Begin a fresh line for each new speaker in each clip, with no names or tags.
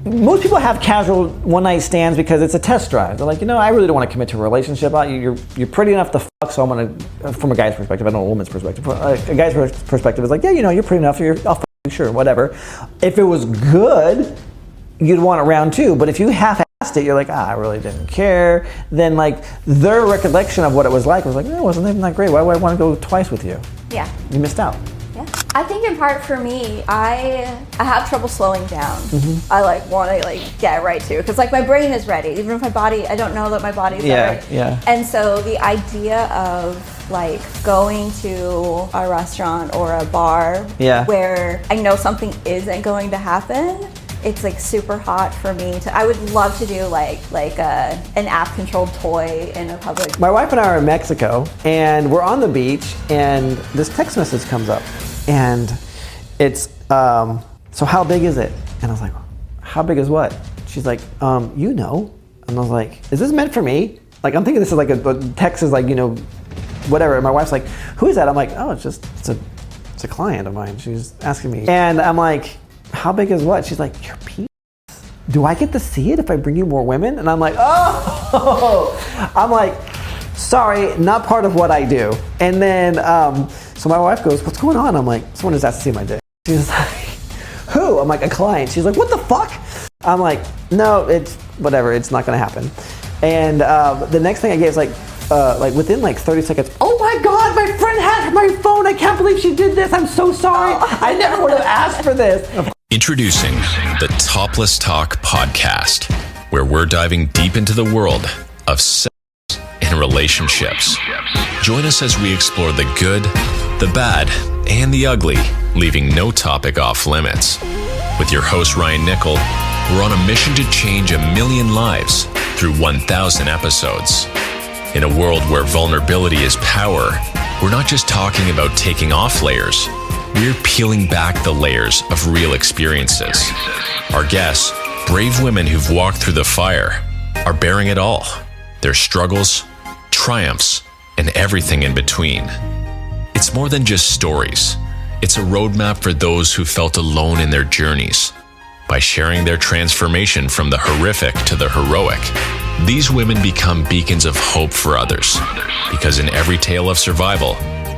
most people have casual one-night stands because it's a test drive. They're like, I really don't want to commit to a relationship. You're pretty enough to fuck, so I'm gonna. From a guy's perspective, I don't know a woman's perspective. A guy's perspective is like, yeah, you're pretty enough. I'll fuck you, sure, whatever. If it was good, you'd want it round two. But if you half-assed it, you're like, I really didn't care. Then like their recollection of what it was like was like, it wasn't even that great. Why would I want to go twice with you?
Yeah.
You missed out.
I think in part for me, I have trouble slowing down.
Mm-hmm.
I want to get right to, because my brain is ready. Even if my body, I don't know that my body's ready.
Yeah.
And so the idea of going to a restaurant or a bar where I know something isn't going to happen, it's super hot for me I would love to do an app controlled toy in a public.
My wife and I are in Mexico and we're on the beach and this text message comes up and it's so how big is it? And I was like, how big is what? She's like, And I was like, is this meant for me? I'm thinking this is a text is whatever. And my wife's like, who is that? I'm like, oh, it's a client of mine. She's asking me. And I'm like, how big is what? She's like, your penis? Do I get to see it if I bring you more women? And I'm like, oh! I'm like, sorry, not part of what I do. And then, so my wife goes, what's going on? I'm like, someone just asked to see my dick. She's like, who? I'm like, a client. She's like, what the fuck? I'm like, no, it's whatever. It's not gonna happen. And the next thing I get is within 30 seconds, oh my God, my friend had my phone. I can't believe she did this. I'm so sorry. I never would have asked for this.
Introducing the ToplessTalk podcast, where we're diving deep into the world of sex and relationships. Join us as we explore the good, the bad, and the ugly, leaving no topic off limits. With your host, Ryan Nickel, we're on a mission to change 1 million lives through 1,000 episodes. In a world where vulnerability is power, we're not just talking about taking off layers. We're peeling back the layers of real experiences. Our guests, brave women who've walked through the fire, are bearing it all. Their struggles, triumphs, and everything in between. It's more than just stories. It's a roadmap for those who felt alone in their journeys. By sharing their transformation from the horrific to the heroic, these women become beacons of hope for others. Because in every tale of survival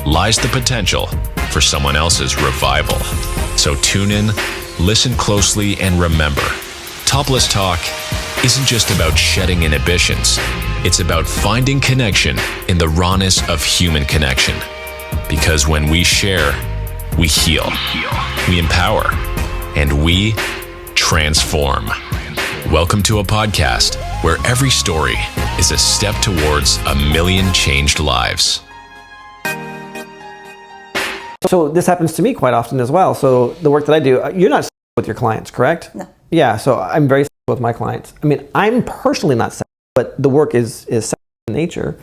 lies the potential for someone else's revival. So tune in, listen closely, and remember, ToplessTalk isn't just about shedding inhibitions. It's about finding connection in the rawness of human connection. Because when we share, we heal, we empower, and we transform. Welcome to a podcast where every story is a step towards 1 million changed lives.
So this happens to me quite often as well. So the work that I do, you're not with your clients, correct?
No.
Yeah, so I'm very with my clients. I mean, I'm personally not sexual, but the work is sexual in nature.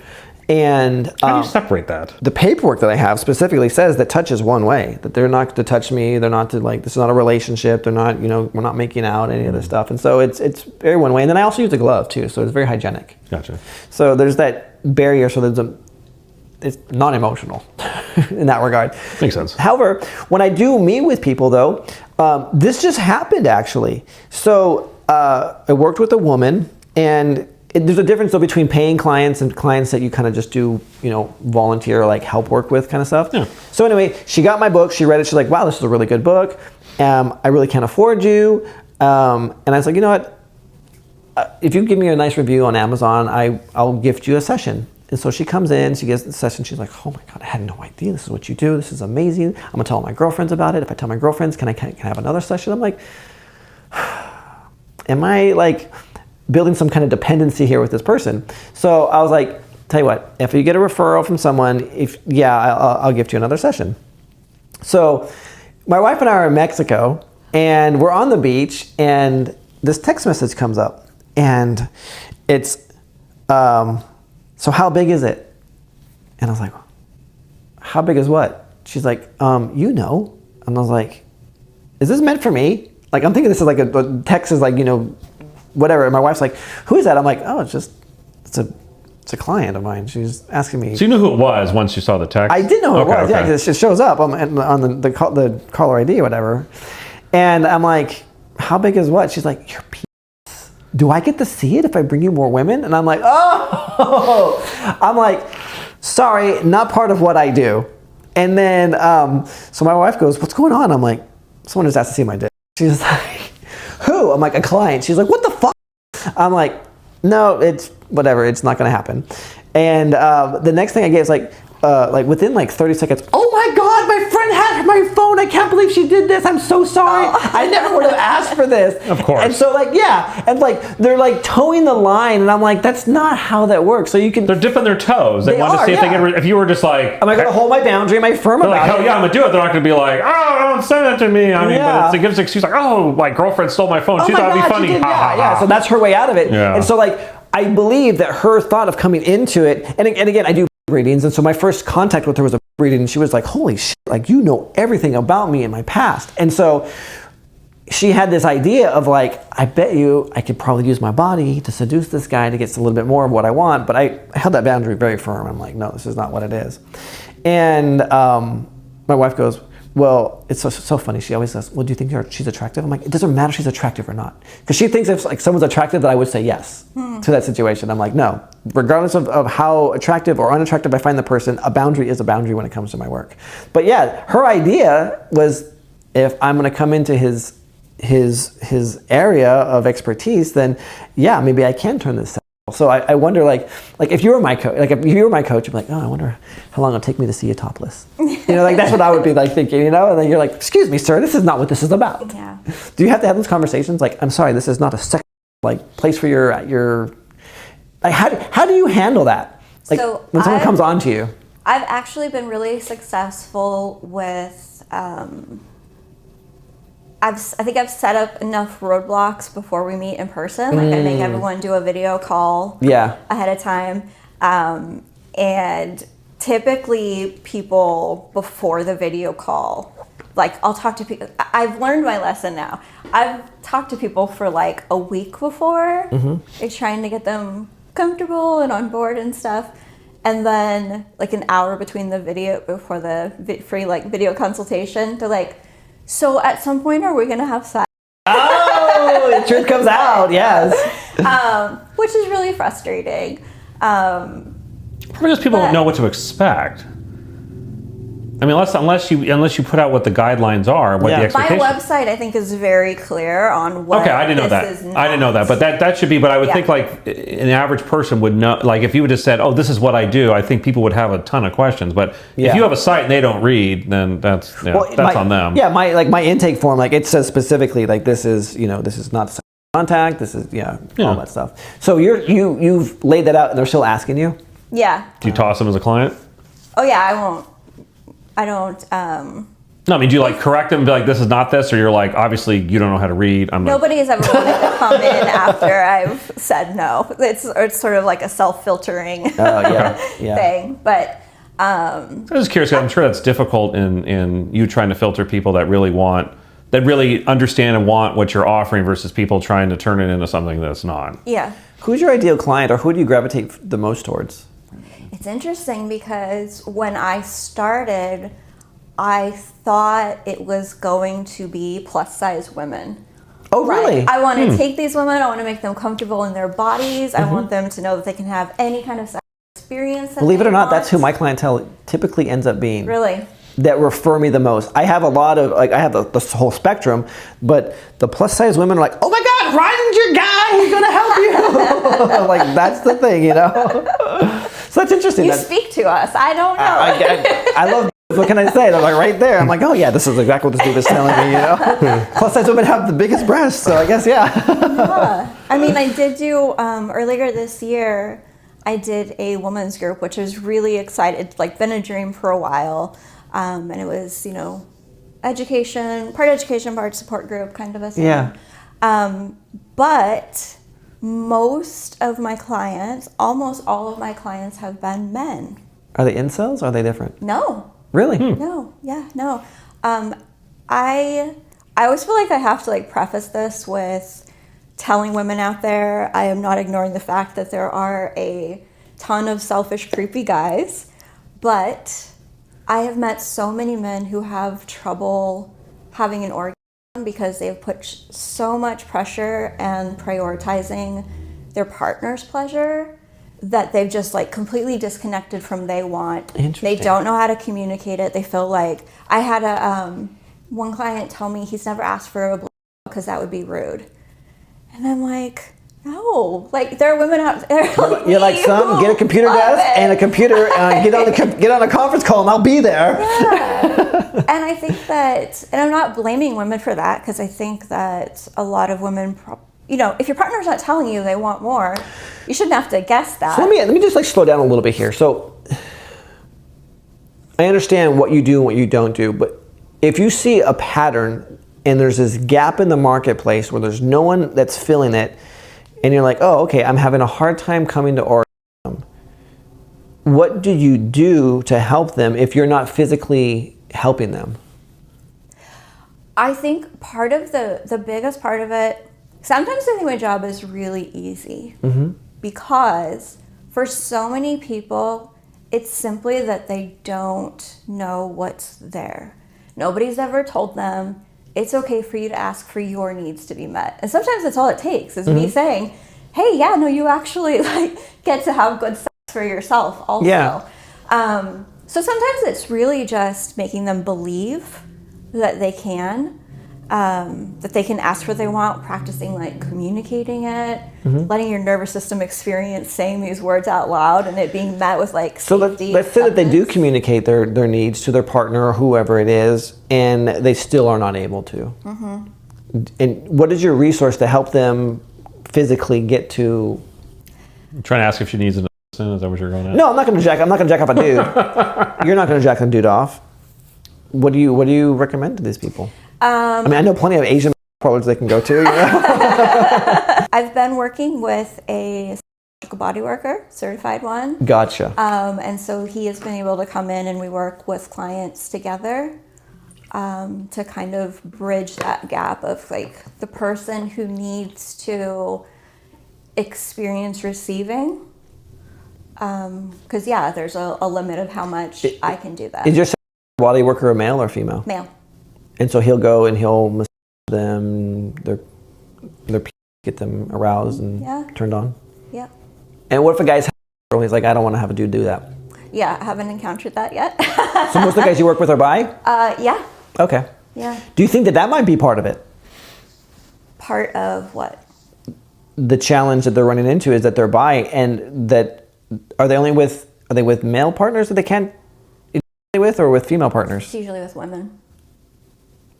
And
how do you separate that?
The paperwork that I have specifically says that touch is one way, that they're not to touch me, they're not to this is not a relationship, they're not, we're not making out, any of this stuff. And so it's very one way. And then I also use a glove too, so it's very hygienic.
Gotcha.
So there's that barrier, so it's non-emotional in that regard.
Makes sense.
However, when I do meet with people though, this just happened actually. So I worked with a woman, and there's a difference though between paying clients and clients that you kind of just do, volunteer, help work with kind of stuff.
Yeah.
So anyway, she got my book, she read it, she's like, wow, this is a really good book. I really can't afford you. And I was like, you know what? If you give me a nice review on Amazon, I'll gift you a session. And so she comes in, she gets the session, she's like, oh my God, I had no idea this is what you do. This is amazing. I'm gonna tell all my girlfriends about it. If I tell my girlfriends, can I have another session? I'm like, am I building some kind of dependency here with this person? So I was like, tell you what, if you get a referral from someone, I'll gift you another session. So my wife and I are in Mexico and we're on the beach and this text message comes up and it's, so how big is it? And I was like, how big is what? She's like, And I was like, is this meant for me? I'm thinking this is a text is whatever. And my wife's like, who is that? I'm like, oh, it's a client of mine. She's asking me.
So you knew who it was once you saw the text?
I did know who it was,
okay.
Yeah, because it shows up on the caller ID or whatever. And I'm like, how big is what? She's like, your penis. Do I get to see it if I bring you more women? And I'm like, oh, I'm like, sorry, not part of what I do. And then, so my wife goes, what's going on? I'm like, someone just asked to see my dick. She's like, who? I'm like, a client. She's like, what the fuck? I'm like, no, it's whatever. It's not going to happen. And the next thing I get is like within like 30 seconds, oh my God, my friend had my phone. I can't believe she did this. I'm so sorry. I never would have asked for this.
Of course.
And so like, yeah. And like, they're like towing the line. And I'm like, that's not how that works. So you can.
They're dipping their toes. They want to see if they can, if you were just like.
Am I going to hold my boundary? Am I firm about
like,
it?
hell yeah, I'm going to do it. They're not going to be like, oh, don't send it to me. I mean, but it gives an excuse like, oh, my girlfriend stole my phone. She thought it'd be funny.
Yeah. So that's her way out of it.
Yeah.
And so like, I believe that her thought of coming into it, and again, I do readings, and so my first contact with her was a reading, and she was like, holy shit, like, you know everything about me and my past. And so she had this idea of like, I bet you I could probably use my body to seduce this guy to get a little bit more of what I want, but I held that boundary very firm. I'm like, no, this is not what it is. And my wife goes, well, it's so funny. She always says, well, do you think she's attractive? I'm like, it doesn't matter if she's attractive or not. Because she thinks if like someone's attractive that I would say yes to that situation. I'm like, no, regardless of how attractive or unattractive I find the person, a boundary is a boundary when it comes to my work. But yeah, her idea was if I'm going to come into his area of expertise, then yeah, maybe I can turn this. So I wonder, like if you were my coach, like if you were my coach, I'd be like, oh, I wonder how long it'll take me to see you topless. You know, like that's what I would be like thinking, you know. And then you're like, excuse me, sir, this is not what this is about.
Yeah.
Do you have to have those conversations? Like, I'm sorry, this is not a sex like place for your. Like, how do you handle that? Like
So
when someone comes on to you.
I've actually been really successful with. I think I've set up enough roadblocks before we meet in person. Like I make everyone do a video call ahead of time. And typically people before the video call, like I'll talk to people. I've learned my lesson now. I've talked to people for like a week before, like trying to get them comfortable and on board and stuff. And then like an hour between the video, before the free like video consultation, they're like, so at some point, are we going to have sex?
Oh, the truth comes out, yes.
Which is really frustrating.
Probably because people don't know what to expect. I mean, unless you put out what the guidelines are, what the expectations.
My website, I think, is very clear on what.
Okay, I didn't know that. I didn't know that, but that should be. But I would think like an average person would know. Like if you would have said, "Oh, this is what I do," I think people would have a ton of questions. But if you have a site and they don't read, then that's on them.
Yeah, my intake form, like it says specifically, like this is not sexual contact. This is all that stuff. So you've laid that out, and they're still asking you.
Yeah.
Do you toss them as a client?
Oh yeah, I won't. I don't.
No, I mean, do you like correct them and be like, this is not this, or you're like, obviously you don't know how to read?
Nobody has ever wanted to come in after I've said no. It's sort of like a self-filtering thing. But
I'm just curious. I'm sure that's difficult in you trying to filter people that really understand and want what you're offering versus people trying to turn it into something that's not.
Yeah.
Who's your ideal client, or who do you gravitate the most towards?
It's interesting because when I started, I thought it was going to be plus-size women.
Oh, really?
Like, I want to take these women, I want to make them comfortable in their bodies, I want them to know that they can have any kind of sex experience.
Believe it or not, that's who my clientele typically ends up being.
Really?
That refer me the most. I have a lot of, like, I have the whole spectrum, but the plus-size women are like, oh my God, Ryan's your guy, he's gonna help you. Like, that's the thing, you know? So that's interesting.
You speak to us. I don't know.
I love. What can I say? I'm like right there. I'm like, oh yeah, this is exactly what this dude is telling me. You know. Plus, size women have the biggest breasts, so I guess
yeah. I mean, I did do earlier this year. I did a women's group, which was really exciting. It's like been a dream for a while, and it was education, part support group, kind of a thing.
Yeah.
But most of my clients, almost all of my clients have been men.
Are they incels or are they different?
No.
Really?
No. Yeah, no. I always feel like I have to like preface this with telling women out there, I am not ignoring the fact that there are a ton of selfish, creepy guys, but I have met so many men who have trouble having an orgasm because they've put so much pressure and prioritizing their partner's pleasure that they've just like completely disconnected from they want. They don't know how to communicate it. They feel like I had one client tell me he's never asked for a blow because that would be rude. And I'm like, no, like there are women out there. Like
you're like, son, get a computer desk and a computer, get on a conference call, and I'll be there.
Yeah. And I think that, and I'm not blaming women for that, because I think that a lot of women, if your partner's not telling you they want more, you shouldn't have to guess that.
So let me just like slow down a little bit here. So I understand what you do and what you don't do, but if you see a pattern and there's this gap in the marketplace where there's no one that's filling it, and you're like, oh, okay, I'm having a hard time coming to orgasm. What do you do to help them if you're not physically helping them?
I think part of the biggest part of it, sometimes I think my job is really easy, because for so many people, it's simply that they don't know what's there. Nobody's ever told them it's okay for you to ask for your needs to be met. And sometimes that's all it takes, is me saying, hey, yeah, no, you actually like get to have good sex for yourself also. Yeah. So sometimes it's really just making them believe that they can ask what they want, practicing like communicating it, letting your nervous system experience saying these words out loud and it being met with like safety.
So let's say that they do communicate their needs to their partner or whoever it is, and they still are not able to. And what is your resource to help them physically get to?
I'm trying to ask if she needs an assistant. Is that what you're going at?
No, I'm not going to jack off a dude. You're not going to jack a dude off. What do you recommend to these people? I mean, I know plenty of Asian parlors they can go to.
I've been working with a body worker, certified one.
Gotcha.
And so he has been able to come in and we work with clients together to kind of bridge that gap of like the person who needs to experience receiving. Because there's a limit of how much I can do that.
Is your body worker a male or female?
Male.
And so he'll go and he'll massage them, their get them aroused and turned on?
Yeah.
And what if a guy's he's like, I don't want to have a dude do that?
Yeah, I haven't encountered that yet.
So most of the guys you work with are bi?
Yeah.
Okay.
Yeah.
Do you think that might be part of it?
Part of what?
The challenge that they're running into is that they're bi, and that are they with male partners that they can't with, or with female partners?
It's usually with women.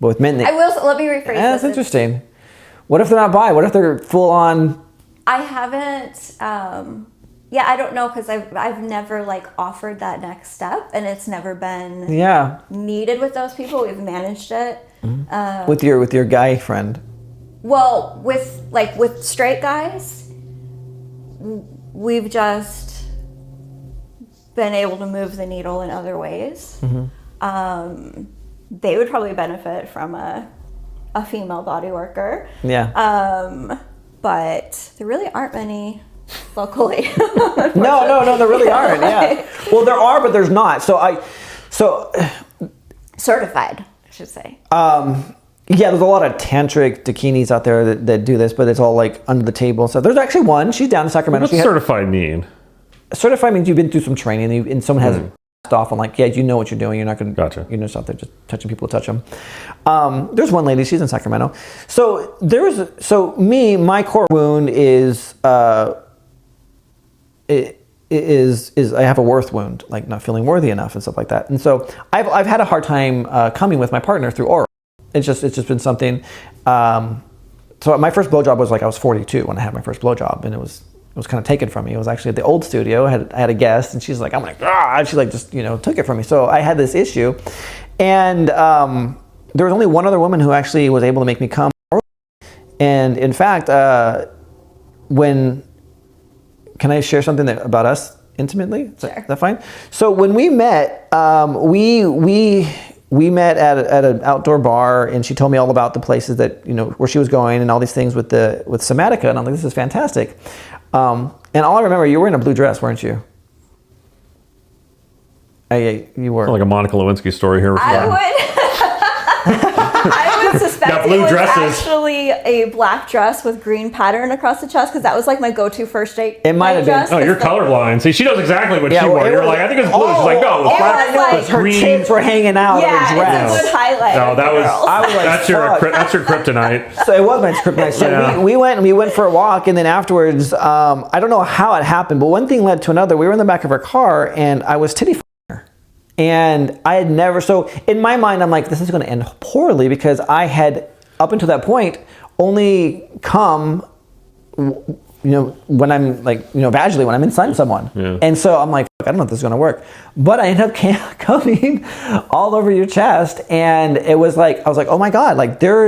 But with men,
let me rephrase this.
That's interesting. What if they're not bi? What if they're full on?
I haven't. I don't know, because I've never like offered that next step, and it's never been needed with those people. We've managed it
with your guy friend.
Well, with straight guys, we've just been able to move the needle in other ways. They would probably benefit from a female body worker. Yeah. But there really aren't many locally.
No, there really aren't. Yeah. Well, there are, but there's not. So
certified, I should say.
Yeah, there's a lot of tantric dakinis out there that do this, but it's all like under the table. So there's actually one. She's down in Sacramento.
What's certified mean?
Certified means you've been through some training and someone has off on like, yeah, you know what you're doing. You're not going to, you're just out there just touching people to touch them. There's one lady, she's in Sacramento. So my core wound is I have a worth wound, like not feeling worthy enough and stuff like that. And so I've had a hard time coming with my partner through oral. It's just been something. So my first blowjob was like I was 42 when I had my first blowjob, and it was kind of taken from me. It was actually at the old studio. I had a guest, and she's like, I'm like, ah, and she like just took it from me. So I had this issue, and there was only one other woman who actually was able to make me come. And in fact, can I share something about us intimately? Is that fine? So when we met, we met at an outdoor bar, and she told me all about the places that where she was going and all these things with Somatica, and I'm like, this is fantastic. And all I remember, you were in a blue dress, weren't you? You were.
Like a Monica Lewinsky story here.
I was suspecting
got blue
it was
dresses.
actually a black dress with green pattern across the chest because that was like my go-to first date.
It might have been.
Oh, you're colorblind. See, she knows exactly what she wore. You're like, I think it's blue. She's like, no, it was black.
Like,
her
green.
tits were hanging out of her dress.
It's a good highlight.
No, that was.
I was like,
that's your kryptonite.
So it was my kryptonite. So we went for a walk, and then afterwards, I don't know how it happened, but one thing led to another. We were in the back of her car, and I was titty. And I had never, so in my mind, I'm like, this is going to end poorly because I had, up until that point, only come, when I'm like, vaginally, when I'm inside someone. Yeah. And so I'm like, I don't know if this is going to work. But I ended up coming all over your chest. And it was like, I was like, oh my God, like there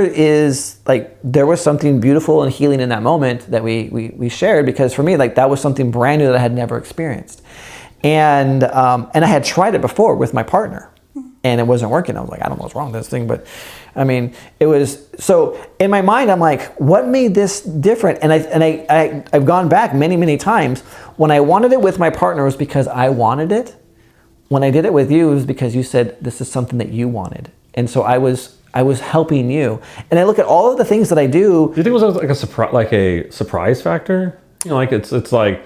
was something beautiful and healing in that moment that we shared, because for me, like that was something brand new that I had never experienced. And I had tried it before with my partner, and it wasn't working. I was like, I don't know what's wrong with this thing, but I mean, it was, so in my mind, I'm like, what made this different? And I've gone back many, many times. When I wanted it with my partner, it was because I wanted it. When I did it with you, it was because you said, this is something that you wanted. And so I was helping you. And I look at all of the things that I do.
Do you think it was like a surprise factor? Like it's like,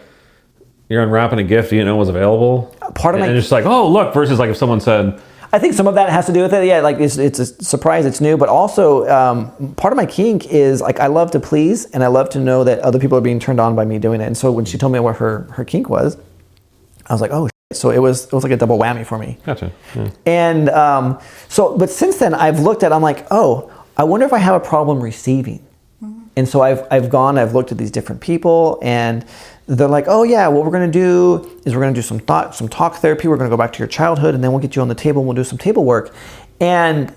you're unwrapping a gift you didn't know was available. And it's like, oh, look, versus like if someone said.
I think some of that has to do with it. Yeah, like it's a surprise, it's new. But also, part of my kink is like I love to please, and I love to know that other people are being turned on by me doing it. And so when she told me what her kink was, I was like, oh, shit. So it was like a double whammy for me.
Gotcha. Yeah.
And but since then I've looked at, I'm like, oh, I wonder if I have a problem receiving. And so I've looked at these different people, and they're like, oh yeah, what we're going to do is we're going to do some talk therapy. We're going to go back to your childhood, and then we'll get you on the table and we'll do some table work. And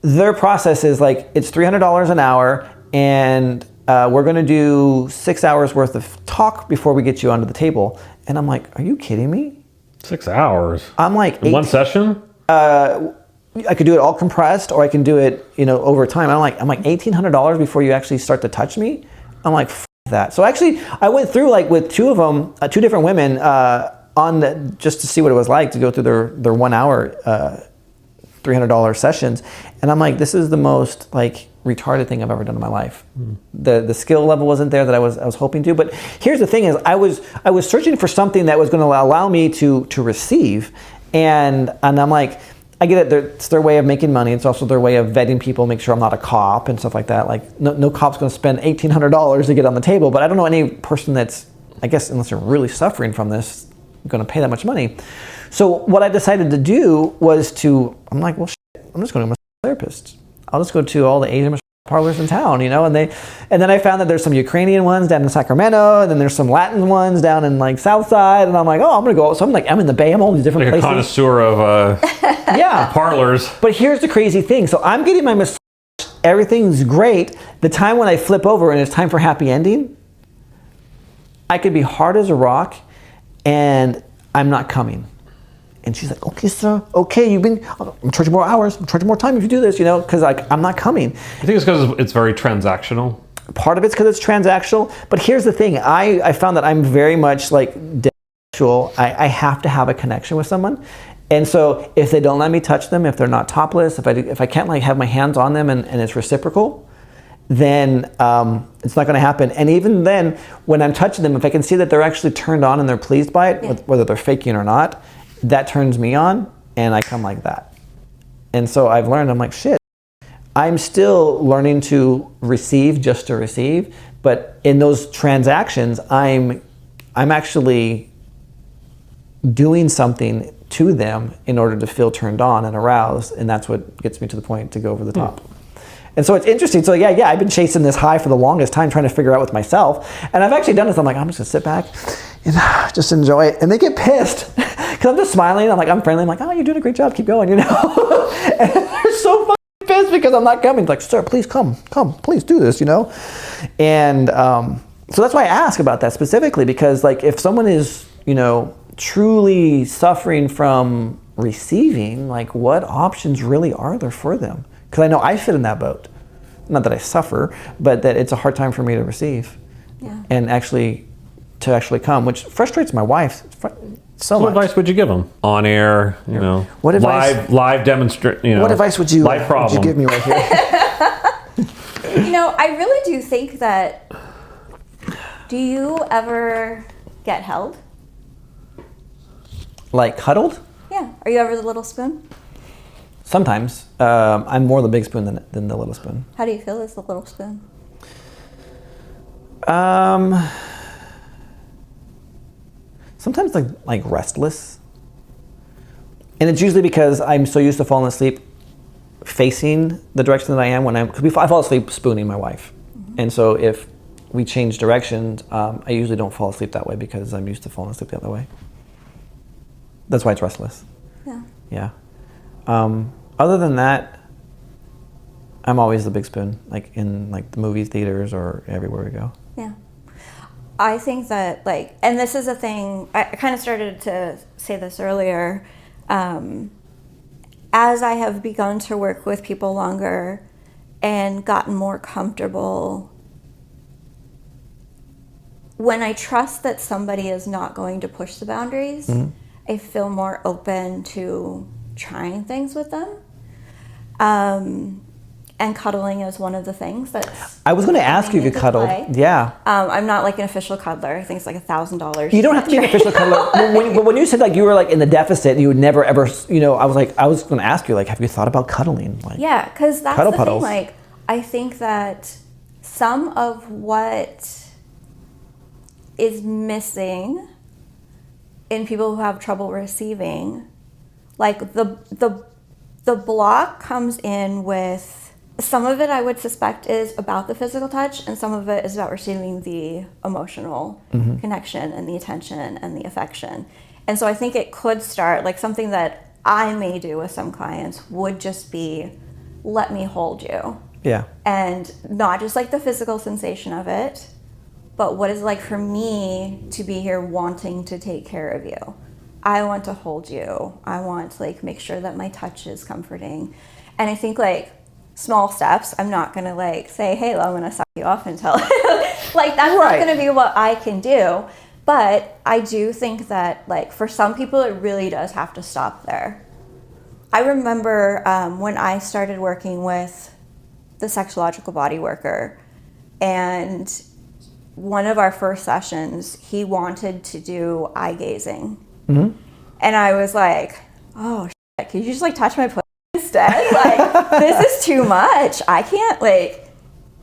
their process is like, it's $300 an hour, and we're going to do 6 hours worth of talk before we get you onto the table. And I'm like, are you kidding me?
6 hours?
I'm like,
in one session?
I could do it all compressed, or I can do it, over time. I'm like $1,800 before you actually start to touch me. I'm like, F that. So actually, I went through like with two of them, two different women, just to see what it was like to go through their 1 hour, $300 sessions, and I'm like, this is the most like retarded thing I've ever done in my life. The skill level wasn't there that I was hoping to. But here's the thing: is I was searching for something that was going to allow me to receive, and I'm like, I get it. It's their way of making money. It's also their way of vetting people, make sure I'm not a cop and stuff like that. Like no cop's going to spend $1,800 to get on the table. But I don't know any person that's, I guess, unless they're really suffering from this, going to pay that much money. So what I decided to do was I'm like, well, I'm just going to go to a therapist. I'll just go to all the Asian parlors in town, and then I found that there's some Ukrainian ones down in Sacramento, and then there's some Latin ones down in like Southside, and I'm like, oh, I'm gonna go. So I'm in the Bay, I'm all these different places.
Like a connoisseur of parlors.
But here's the crazy thing: so I'm getting my massage, everything's great. The time when I flip over and it's time for happy ending, I could be hard as a rock, and I'm not coming. And she's like, okay, sir, okay, I'm charging more hours, I'm charging more time if you do this, because I'm not coming.
I think it's because it's very transactional.
Part of it's because it's transactional, but here's the thing, I found that I'm very much like sexual. I have to have a connection with someone. And so if they don't let me touch them, if they're not topless, if I can't like have my hands on them and it's reciprocal, then it's not going to happen. And even then, when I'm touching them, if I can see that they're actually turned on and they're pleased by it, whether they're faking or not, that turns me on, and I come like that. And so I've learned, I'm like, shit, I'm still learning to receive just to receive, but in those transactions, I'm actually doing something to them in order to feel turned on and aroused, and that's what gets me to the point to go over the top. And so it's interesting. So yeah, I've been chasing this high for the longest time, trying to figure out with myself. And I've actually done this. I'm like, I'm just gonna sit back and just enjoy it. And they get pissed because I'm just smiling. I'm friendly. I'm like, oh, you're doing a great job. Keep going, And they're so fucking pissed because I'm not coming. It's like, sir, please come, please do this, And so that's why I ask about that specifically, because like if someone is, truly suffering from receiving, like what options really are there for them? Because I know I fit in that boat. Not that I suffer, but that it's a hard time for me to receive. Yeah. And to actually come, which frustrates my wife so much.
What advice would you give them? On air,
what advice,
live demonstrate,
what advice would you give me right here?
I really do think that. Do you ever get held?
Like cuddled?
Yeah. Are you ever the little spoon?
Sometimes. I'm more the big spoon than the little spoon.
How do you feel as the little spoon?
Sometimes like restless. And it's usually because I'm so used to falling asleep facing the direction that I am because I fall asleep spooning my wife. Mm-hmm. And so if we change directions, I usually don't fall asleep that way because I'm used to falling asleep the other way. That's why it's restless.
Yeah.
Yeah. Other than that, I'm always the big spoon, like in like the movie theaters or everywhere we go.
Yeah. I think that and this is a thing, I kind of started to say this earlier, as I have begun to work with people longer and gotten more comfortable, when I trust that somebody is not going to push the boundaries, mm-hmm. I feel more open to trying things with them. And cuddling is one of the things that
I was going to ask you if you cuddled. Yeah.
I'm not like an official cuddler. I think it's like $1,000.
You don't have to be an official cuddler. when you said like you were like in the deficit, you would never ever, I was going to ask you like, have you thought about cuddling? Like,
yeah, because that's
cuddle
the
puddles.
thing. Like, I think that some of what is missing in people who have trouble receiving, like the block comes in with. Some of it I would suspect is about the physical touch, and some of it is about receiving the emotional mm-hmm. connection and the attention and the affection. And so I think it could start, like something that I may do with some clients would just be, let me hold you.
Yeah.
And not just like the physical sensation of it, but what is it like for me to be here wanting to take care of you. I want to hold you. I want to like make sure that my touch is comforting. And I think like small steps, I'm not going to like say, hey, I'm going to suck you off until like that's right. Not going to be what I can do. But I do think that like for some people, it really does have to stop there. I remember when I started working with the sexological body worker, and one of our first sessions, he wanted to do eye gazing. Mm-hmm. And I was like, oh, shit, could you just like touch my pussy instead? Like, this is too much. I can't like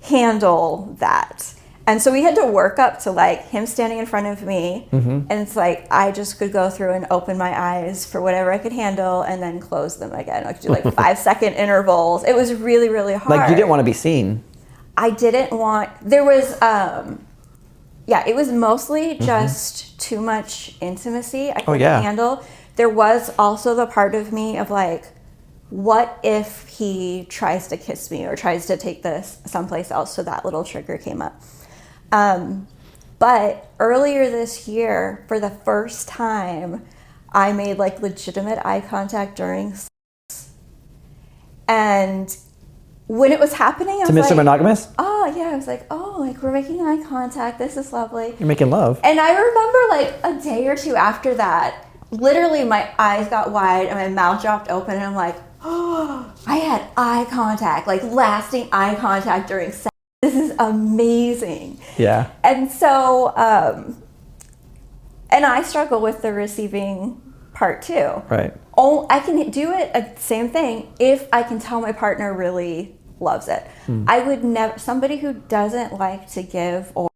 handle that. And so we had to work up to like him standing in front of me. Mm-hmm. And it's like, I just could go through and open my eyes for whatever I could handle and then close them again. I could do like 5-second intervals. It was really, really hard.
Like you didn't want to be seen.
I didn't want, there was, it was mostly just too much intimacy I couldn't handle. There was also the part of me of like, what if he tries to kiss me or tries to take this someplace else? So that little trigger came up. But earlier this year, for the first time, I made like legitimate eye contact during sex. And when it was happening, I was
Mr. Monogamous?
Oh yeah, I was like, oh, like we're making eye contact. This is lovely.
You're making love.
And I remember like a day or two after that, literally my eyes got wide and my mouth dropped open, and I'm like, oh, I had eye contact, like lasting eye contact during sex. This is amazing.
Yeah.
And so, and I struggle with the receiving part too.
Right.
Oh, I can do it, same thing, if I can tell my partner really loves it. I would never, somebody who doesn't like to give oral,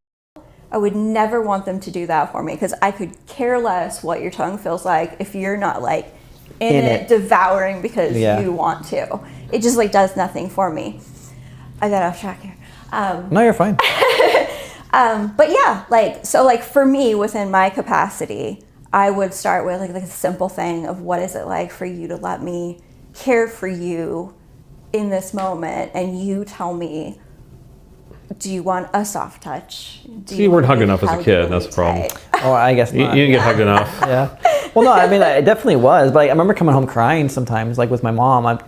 I would never want them to do that for me, because I could care less what your tongue feels like if you're not like in it devouring because you want to. It just like does nothing for me. I got off track here.
No, you're fine.
But yeah, like, so like for me within my capacity, I would start with like a simple thing of what is it like for you to let me care for you in this moment, and you tell me, do you want a soft touch?
You weren't hugged enough as a kid, that's the problem.
Oh, I guess not.
You didn't get hugged enough.
Yeah. Well, no, I mean, it definitely was. But like, I remember coming home crying sometimes, like with my mom. My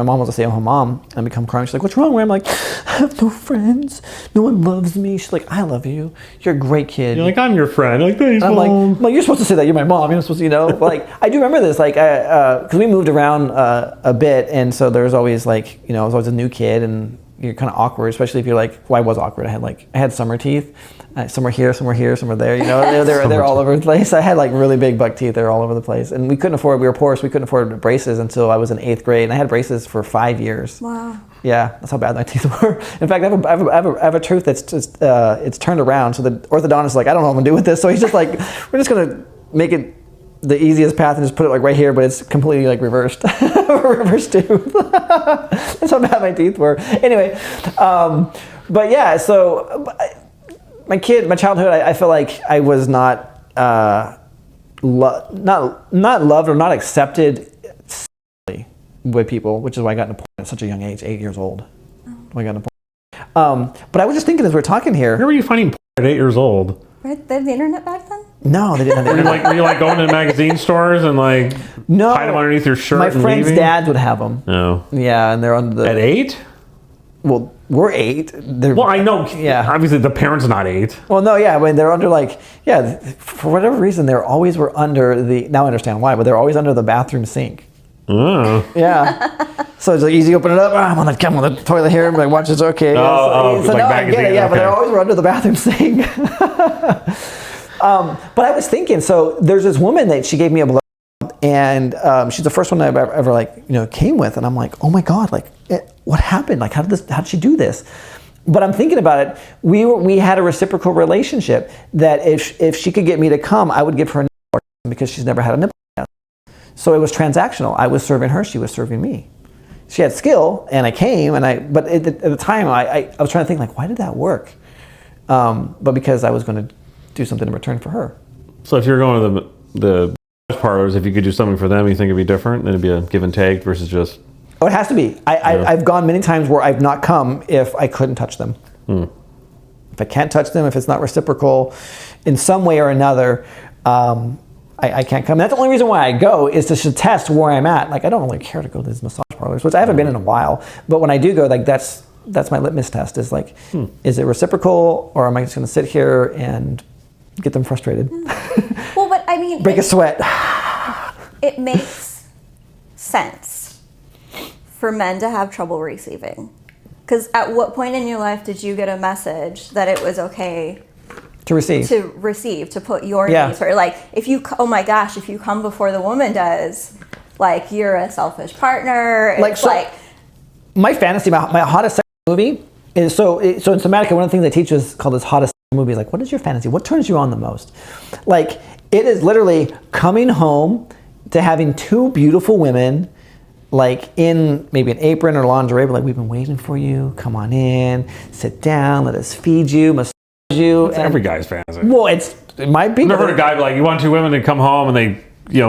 mom was a stay-at-home mom, and I'd come crying. She's like, what's wrong? I'm like, I have no friends. No one loves me. She's like, I love you. You're a great kid.
You're like, I'm your friend. Like, thanks,
I'm
Mom.
like, you're supposed to say that. You're my mom. You're supposed to, But like, I do remember this, like, because we moved around a bit, and so there was always like, I was always a new kid, and you're kind of awkward, especially if you're like, well, I was awkward. I had summer teeth, somewhere here, somewhere here, somewhere there. You know, they're all over the place. I had like really big buck teeth. They're all over the place, and we were poor, so we couldn't afford braces until I was in 8th grade, and I had braces for 5 years.
Wow.
Yeah, that's how bad my teeth were. In fact, I have a tooth that's just it's turned around. So the orthodontist is like, I don't know what I'm gonna do with this. So he's just like, we're just gonna make it the easiest path and just put it like right here, but it's completely like reversed, reverse tooth. That's how bad my teeth were. Anyway, but yeah, so my childhood, I feel like I was not loved or not accepted with people, which is why I got into porn at such a young age, 8 years old. When I got into porn. But I was just thinking as we're talking here.
Where were you finding porn at 8 years old?
Right, they had the internet back then?
No, they didn't have the internet.
Were you like going to magazine stores and like hide them underneath your shirt?
My friends' dads would have them.
No.
Yeah, and they're under the...
At 8?
Well, we're 8.
Well, I know.
Yeah.
Obviously, the parents not 8.
Well, no, yeah, when they're under like, yeah, for whatever reason, they always were under the, now I understand why, but they're always under the bathroom sink.
Oh.
Yeah. So it's like easy, open it up. I'm on the toilet here. I'm like, watch this. Okay. So
like
no,
magazine,
I get it. Yeah,
okay.
but they're always under the bathroom sink. But I was thinking, so there's this woman that she gave me a blow, and she's the first one I've ever like, came with, and I'm like, oh my God, like, what happened? Like, how did she do this? But I'm thinking about it. We had a reciprocal relationship that if she could get me to come, I would give her a nipple because she's never had a nipple. So it was transactional. I was serving her, she was serving me. She had skill, and I came, but at the time, I was trying to think, like, why did that work? But because I was going to do something in return for her.
So if you're going to the parlors, if you could do something for them, you think it'd be different? It'd be a give and take versus just...
Oh, it has to be. I've gone many times where I've not come if I couldn't touch them. If I can't touch them, if it's not reciprocal in some way or another, I can't come. That's the only reason why I go is to test where I'm at. Like, I don't really care to go to these massage parlors, which I haven't been in a while. But when I do go, like, that's my litmus test. Is like, is it reciprocal, or am I just going to sit here and get them frustrated?
Well, but I mean,
break a sweat.
It makes sense for men to have trouble receiving. Because at what point in your life did you get a message that it was okay
to receive,
to put your needs first? Like, if you come before the woman does, like, you're a selfish partner. It's
my fantasy, my hottest movie is so in Somatica. One of the things they teach is called this hottest movie. Like, what is your fantasy? What turns you on the most? Like, it is literally coming home to having two beautiful women, like, in maybe an apron or lingerie, but like, we've been waiting for you. Come on in, sit down, let us feed you, massage you.
It's every guy's fantasy.
Well, it might be.
I've never heard a guy be like, you want two women to come home and they,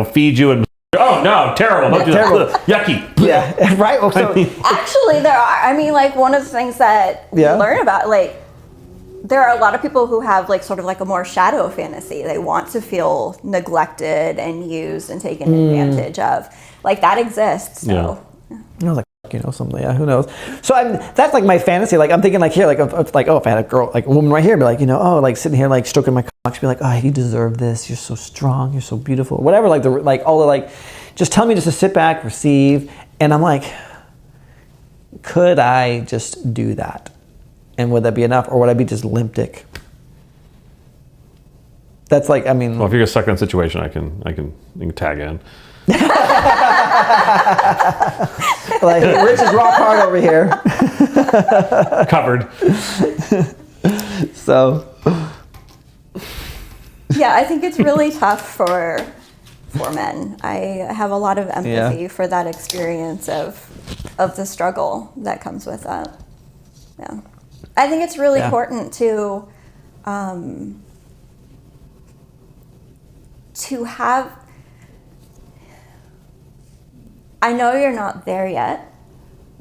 feed you and... Oh no, terrible! Don't do that. Yucky.
Yeah, right. Well, so,
actually, there are. I mean, like, one of the things that we learn about, like, there are a lot of people who have, like, sort of like a more shadow fantasy. They want to feel neglected and used and taken advantage of. Like, that exists. So.
Yeah. Something. Yeah, who knows? So that's like my fantasy. Like, I'm thinking, like, here, like, if I had a girl, like a woman right here, be like, like sitting here, like stroking my cock, she'd be like, oh, you deserve this. You're so strong. You're so beautiful. Whatever. Just tell me just to sit back, receive. And I'm like, could I just do that? And would that be enough, or would I be just limp dick? That's like, I mean.
Well, if you're a suck-in situation, I can tag in.
Like, Rich is rock hard over here.
Covered.
So.
Yeah, I think it's really tough for men. I have a lot of empathy for that experience of the struggle that comes with that. Yeah. I think it's really important to have. I know you're not there yet,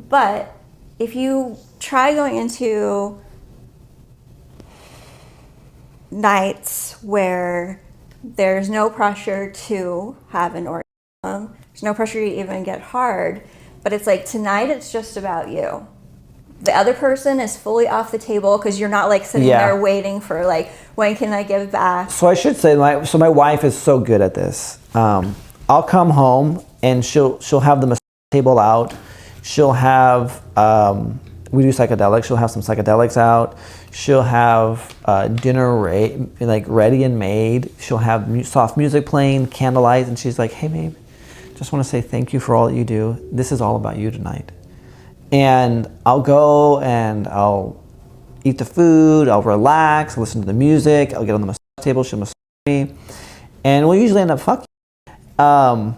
but if you try going into nights where there's no pressure to have an orgasm, there's no pressure to even get hard, but it's like, tonight it's just about you. The other person is fully off the table because you're not, like, sitting there waiting for, like, when can I give back?
So I should say, my wife is so good at this. I'll come home and she'll have the massage table out. She'll have we do psychedelics. She'll have some psychedelics out. She'll have dinner ready and made. She'll have soft music playing, candlelight, and she's like, "Hey, babe, just want to say thank you for all that you do. This is all about you tonight." And I'll go and I'll eat the food. I'll relax. I'll listen to the music. I'll get on the massage table. She'll massage me, and we'll usually end up fucking. And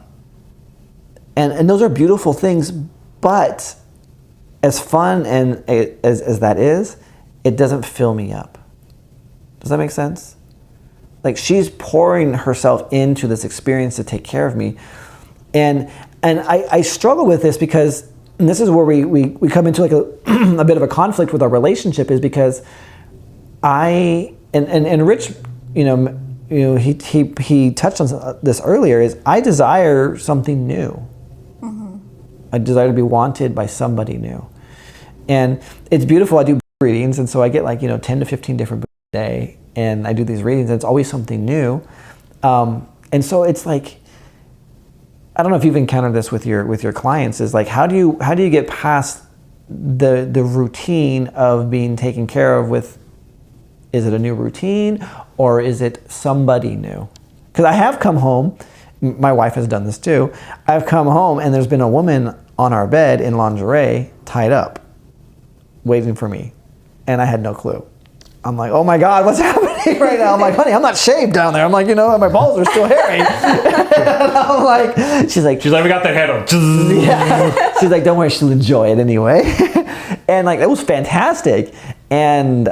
those are beautiful things, but as fun and as that is, it doesn't fill me up. Does that make sense? Like, she's pouring herself into this experience to take care of me. And I struggle with this because, and this is where we come into like a bit of a conflict with our relationship, is because and Rich, he touched on this earlier, is I desire something new. I desire to be wanted by somebody new. And it's beautiful. I do readings, and so I get 10 to 15 different books a day, and I do these readings, and it's always something new. And so it's like, I don't know if you've encountered this with your clients, is like, how do you get past the routine of being taken care of with, is it a new routine or is it somebody new? Because I have come home, my wife has done this too, I've come home and there's been a woman on our bed in lingerie, tied up, waiting for me. And I had no clue. I'm like, oh my God, what's happening right now? I'm like, honey, I'm not shaved down there. I'm like, my balls are still hairy. And I'm like, she's like,
we got that head on.
Yeah. She's like, don't worry, she'll enjoy it anyway. And like, it was fantastic. And,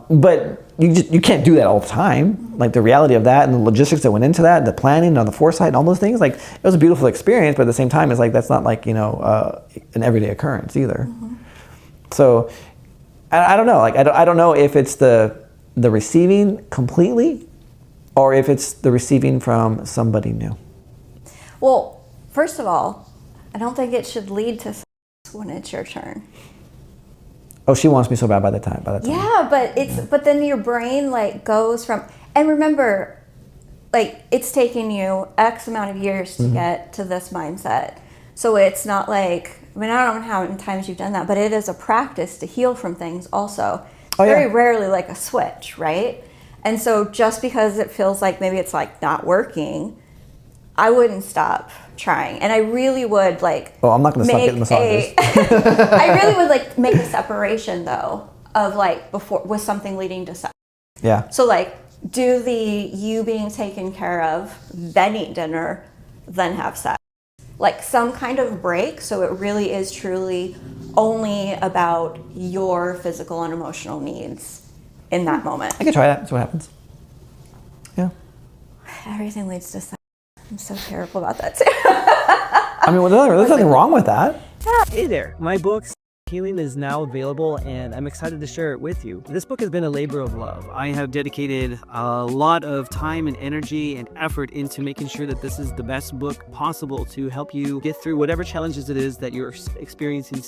but you can't do that all the time. Like, the reality of that and the logistics that went into that, the planning and the foresight and all those things, like, it was a beautiful experience, but at the same time, it's like, that's not like, an everyday occurrence either. Mm-hmm. So I don't know. Like, I don't know if it's the receiving completely or if it's the receiving from somebody new.
Well, first of all, I don't think it should lead to sex when it's your turn.
Oh, she wants me so bad by the time.
Yeah, but then your brain goes from, and remember, it's taking you X amount of years to get to this mindset. So it's not like, I don't know how many times you've done that, but it is a practice to heal from things also. It's very rarely like a switch, right? And so just because it feels like maybe it's not working, I wouldn't stop trying. And I really would
well, I'm not going to stop getting massages.
I really would make a separation though of before, with something leading to sex.
Yeah.
So do the you being taken care of, then eat dinner, then have sex. Some kind of break, so it really is truly only about your physical and emotional needs in that moment.
I could try that, see what happens. Yeah.
Everything leads to sex. I'm so terrible about that too.
There's nothing wrong with that.
Hey there, my book Healing is now available, and I'm excited to share it with you. This book has been a labor of love. I have dedicated a lot of time and energy and effort into making sure that this is the best book possible to help you get through whatever challenges it is that you're experiencing.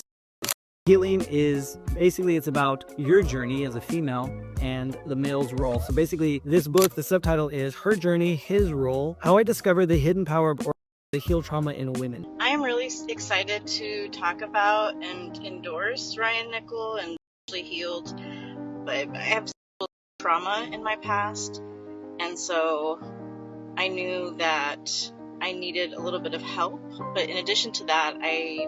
Healing is basically, it's about your journey as a female and the male's role. So basically, this book, the subtitle is Her Journey, His Role, How I Discovered the Hidden Power of to Heal Trauma in Women.
I am really excited to talk about and endorse Ryan Nickel, and actually healed, but I have trauma in my past, and so I knew that I needed a little bit of help. But in addition to that, I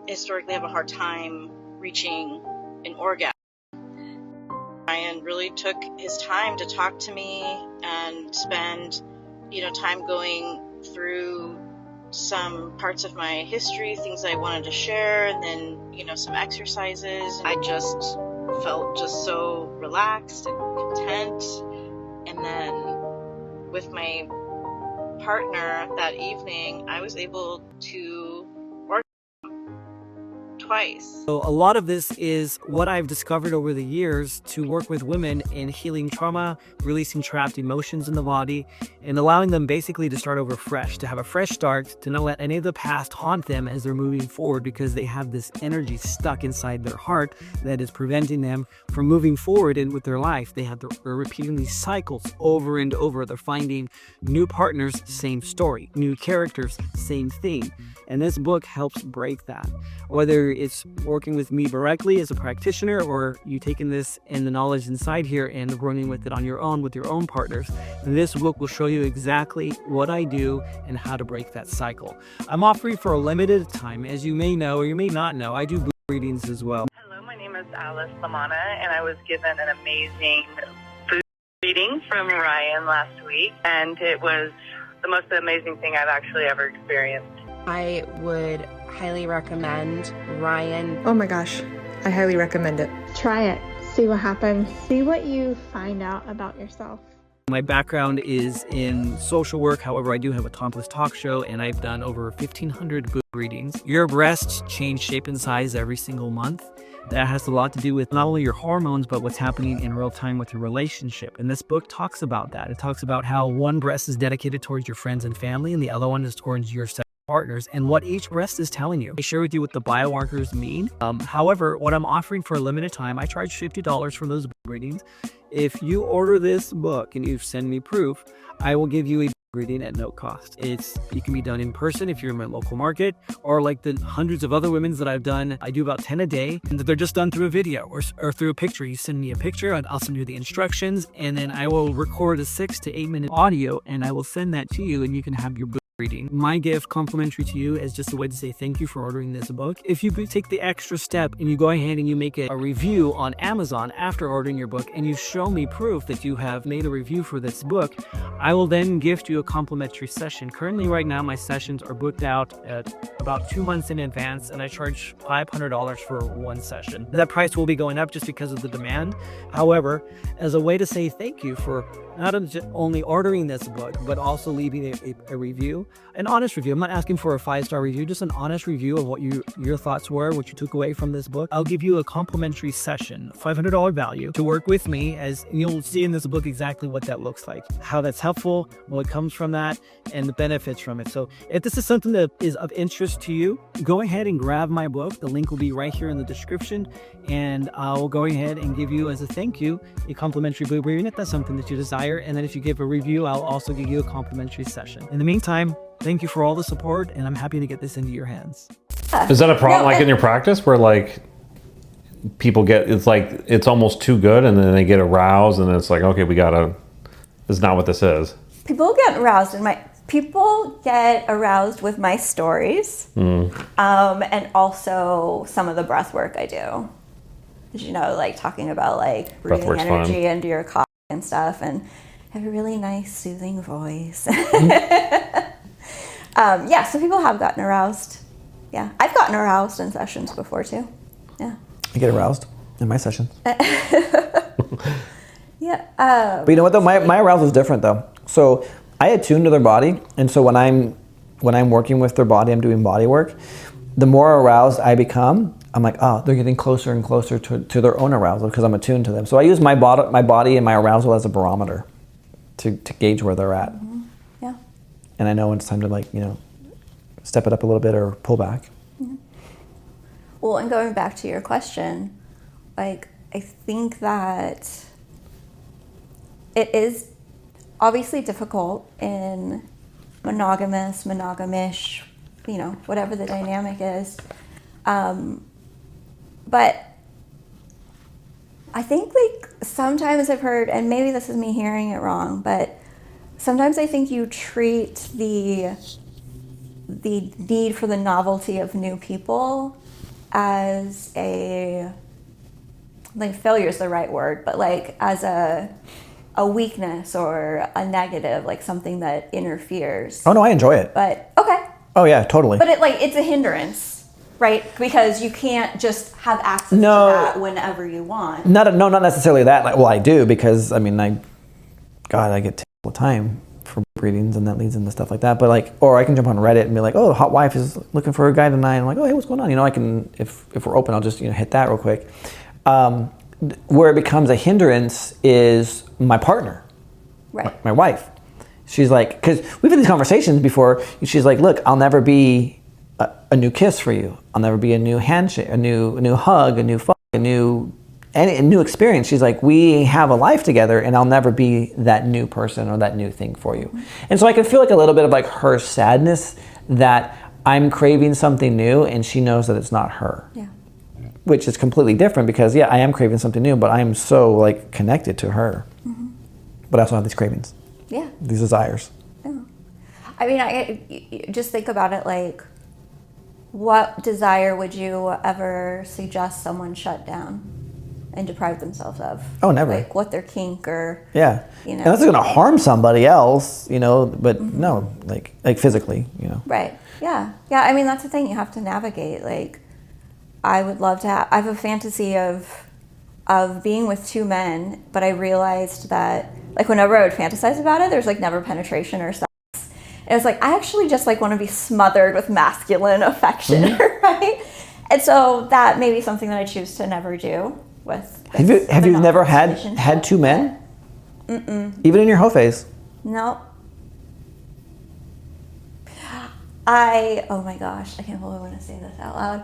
historically have a hard time reaching an orgasm. Ryan really took his time to talk to me and spend time going through some parts of my history, things I wanted to share, and then some exercises. I just felt just so relaxed and content. And then with my partner that evening, I was able to twice.
So a lot of this is what I've discovered over the years to work with women in healing trauma, releasing trapped emotions in the body, and allowing them basically to start over fresh, to have a fresh start, to not let any of the past haunt them as they're moving forward, because they have this energy stuck inside their heart that is preventing them from moving forward with their life. They're repeating these cycles over and over. They're finding new partners, same story, new characters, same thing. And this book helps break that. Whether it's working with me directly as a practitioner, or you taking this and the knowledge inside here and running with it on your own with your own partners, this book will show you exactly what I do and how to break that cycle. I'm offering for a limited time. As you may know or you may not know, I do boob readings as well.
Hello, my name is Alice Lamana, and I was given an amazing boob reading from Ryan last week, and it was the most amazing thing I've actually ever experienced.
I would highly recommend Ryan.
Oh my gosh, I highly recommend it.
Try it, see what happens, see what you find out about yourself.
My background is in social work. However, I do have a ToplessTalk show, and I've done over 1,500 boob readings. Your breasts change shape and size every single month. That has a lot to do with not only your hormones, but what's happening in real time with your relationship. And this book talks about that. It talks about how one breast is dedicated towards your friends and family, and the other one is towards your partners, and what each breast is telling you. I share with you what the biomarkers mean. However, what I'm offering for a limited time, I charge $50 for those readings. If you order this book and you send me proof, I will give you a reading at no cost. It can be done in person if you're in my local market, or like the hundreds of other women's that I've done. I do about 10 a day, and they're just done through a video or through a picture. You send me a picture, I'll send you the instructions, and then I will record a 6 to 8 minute audio, and I will send that to you, and you can have your book reading. My gift complimentary to you is just a way to say thank you for ordering this book. If you could take the extra step and you go ahead and you make a review on Amazon after ordering your book, and you show me proof that you have made a review for this book, I will then gift you a complimentary session. Currently right now my sessions are booked out at about 2 months in advance, and I charge $500 for one session. That price will be going up just because of the demand. However, as a way to say thank you for not only ordering this book, but also leaving a review, an honest review. I'm not asking for a 5-star review, just an honest review of what your thoughts were, what you took away from this book. I'll give you a complimentary session, $500 value, to work with me, as you'll see in this book exactly what that looks like, how that's helpful, what comes from that, and the benefits from it. So if this is something that is of interest to you, go ahead and grab my book. The link will be right here in the description, and I'll go ahead and give you, as a thank you, a complimentary boob reading if that's something that you desire. And then if you give a review, I'll also give you a complimentary session. In the meantime, thank you for all the support, and I'm happy to get this into your hands.
Is that a problem, like in your practice, where like people get, it's like it's almost too good, and then they get aroused, and it's like, okay, this is not what this is.
People get aroused with my stories, and also some of the breath work I do. You know, like talking about like breathing energy into your coffee and stuff, and I have a really nice soothing voice. Yeah, so people have gotten aroused. Yeah, I've gotten aroused in sessions before too. Yeah,
I get aroused in my sessions.
Yeah.
But you know what though, my arousal is different though. So I attune to their body, and so when I'm working with their body, I'm doing body work. The more aroused I become, I'm like, oh, they're getting closer and closer to their own arousal because I'm attuned to them. So I use my body and my arousal as a barometer to gauge where they're at.
Mm-hmm. Yeah.
And I know when it's time to, like, you know, step it up a little bit or pull back.
Mm-hmm. Well, and going back to your question, like, I think that it is obviously difficult in monogamous, monogamish, you know, whatever the dynamic is. But I think, like, sometimes I've heard, and maybe this is me hearing it wrong, but sometimes I think you treat the need for the novelty of new people as failure is the right word, but like as a weakness or a negative, like something that interferes.
Oh no, I enjoy it.
But okay.
Oh yeah, totally.
But it's a hindrance. Right, because you can't just have access to that whenever you want.
Not necessarily that. Like, well, I do, because I mean, I get all the time for readings, and that leads into stuff like that. But like, or I can jump on Reddit and be like, oh, hot wife is looking for a guy tonight. I'm like, oh, hey, what's going on? You know, I can, if we're open, I'll just, you know, hit that real quick. Where it becomes a hindrance is my partner,
right?
My wife. She's like, because we've had these conversations before. She's like, look, I'll never be a new kiss for you. I'll never be a new handshake, a new hug, a new fuck, a new experience. She's like, we have a life together, and I'll never be that new person or that new thing for you. And so I can feel like a little bit of like her sadness that I'm craving something new and she knows that it's not her.
Yeah.
Which is completely different because, I am craving something new, but I am so, like, connected to her. Mm-hmm. But I also have these cravings.
Yeah.
These desires.
Yeah. I mean, I just think about it like, what desire would you ever suggest someone shut down and deprive themselves of?
Oh, never.
Like what their kink or,
Yeah.
you know.
And that's going to harm somebody else, but no, like physically,
Right. Yeah. Yeah. I mean, that's the thing you have to navigate. Like, I would love to I have a fantasy of being with two men, but I realized that, like, whenever I would fantasize about it, there's like never penetration or sex. And it was like, I actually just like want to be smothered with masculine affection, right? And so that may be something that I choose to never do with.
Have you never had two men?
Mm-mm.
Even in your whole phase?
No. Oh my gosh, I can't believe I want to say this out loud.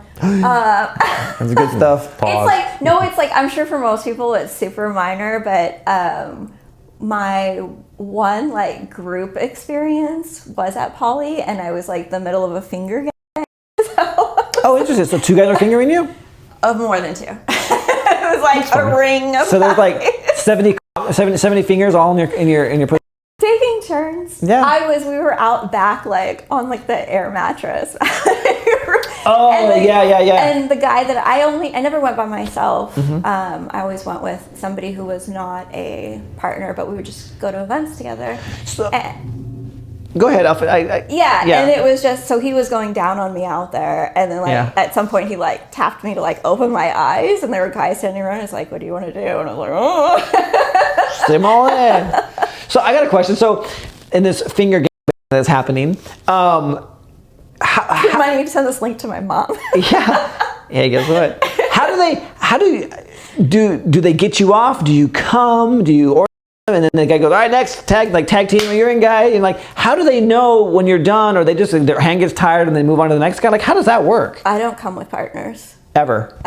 That's good stuff.
Pause. It's like, I'm sure for most people it's super minor, but my one like group experience was at Poly, and I was like the middle of a finger game.
Oh, interesting. So two guys are fingering you?
Of more than two. It was like a ring of
so there's like 70 fingers all in your pussy.
Taking turns.
Yeah.
We were out back like on like the air mattress.
Yeah.
And the guy that I never went by myself.
Mm-hmm.
I always went with somebody who was not a partner, but we would just go to events together.
So, go ahead, Alfred.
And it was just, so he was going down on me out there, and then like at some point he like tapped me to like open my eyes, and there were guys standing around. He's like, "What do you want to do?" And I was like, "Oh."
Stim all in. So I got a question. So in this finger game that's happening,
Remind me to send this link to my mom.
Yeah. Guess what? Do they get you off? Do you come? Do you order them? And then the guy goes, all right, next tag team, you're in, guy. And like, how do they know when you're done, or their hand gets tired and they move on to the next guy? Like, how does that work?
I don't come with partners.
Ever.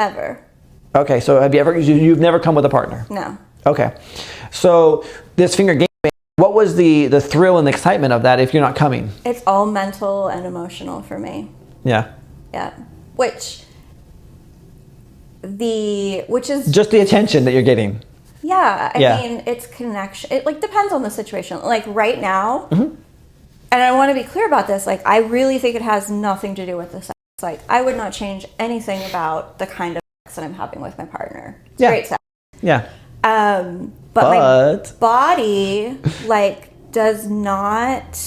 Okay, so you've never come with a partner?
No.
Okay, so this finger game, what was the thrill and the excitement of that if you're not coming?
It's all mental and emotional for me.
Yeah.
Which is
just the attention that you're getting.
I mean, it's connection. It like depends on the situation. Like right now, and I want to be clear about this, like I really think it has nothing to do with the sex. Like I would not change anything about the kind of sex that I'm having with my partner. It's great sex.
Yeah.
But my body like does not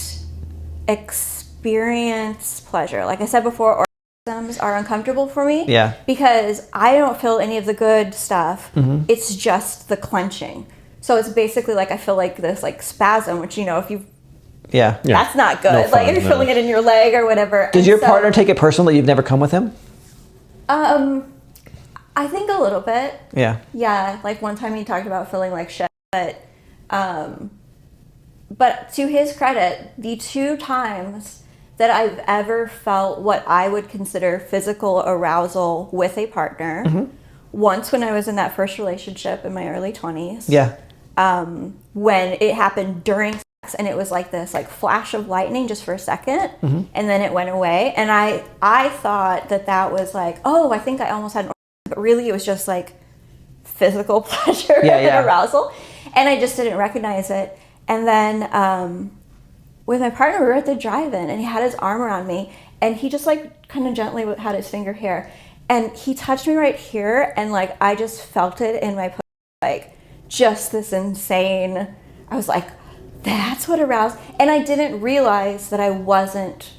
experience pleasure. Like I said before, orgasms are uncomfortable for me.
Yeah.
Because I don't feel any of the good stuff. Mm-hmm. It's just the clenching. So it's basically like I feel like this like spasm, which if you that's not good. No like if you're feeling it in your leg or whatever.
Does your partner take it personally that you've never come with him?
I think a little bit.
Yeah.
Yeah, like one time he talked about feeling like shit, but to his credit, the two times that I've ever felt what I would consider physical arousal with a partner, once when I was in that first relationship in my early 20s.
Yeah.
When it happened during sex, and it was like this like flash of lightning just for a second, and then it went away, and I thought that was like, oh, I think I almost had an orgasm, but really it was just like physical pleasure and arousal, and I just didn't recognize it. And then with my partner, we were at the drive-in, and he had his arm around me, and he just like kind of gently had his finger here, and he touched me right here, and like I just felt it in my pussy, like just this insane. I was like, that's what aroused, and I didn't realize that I wasn't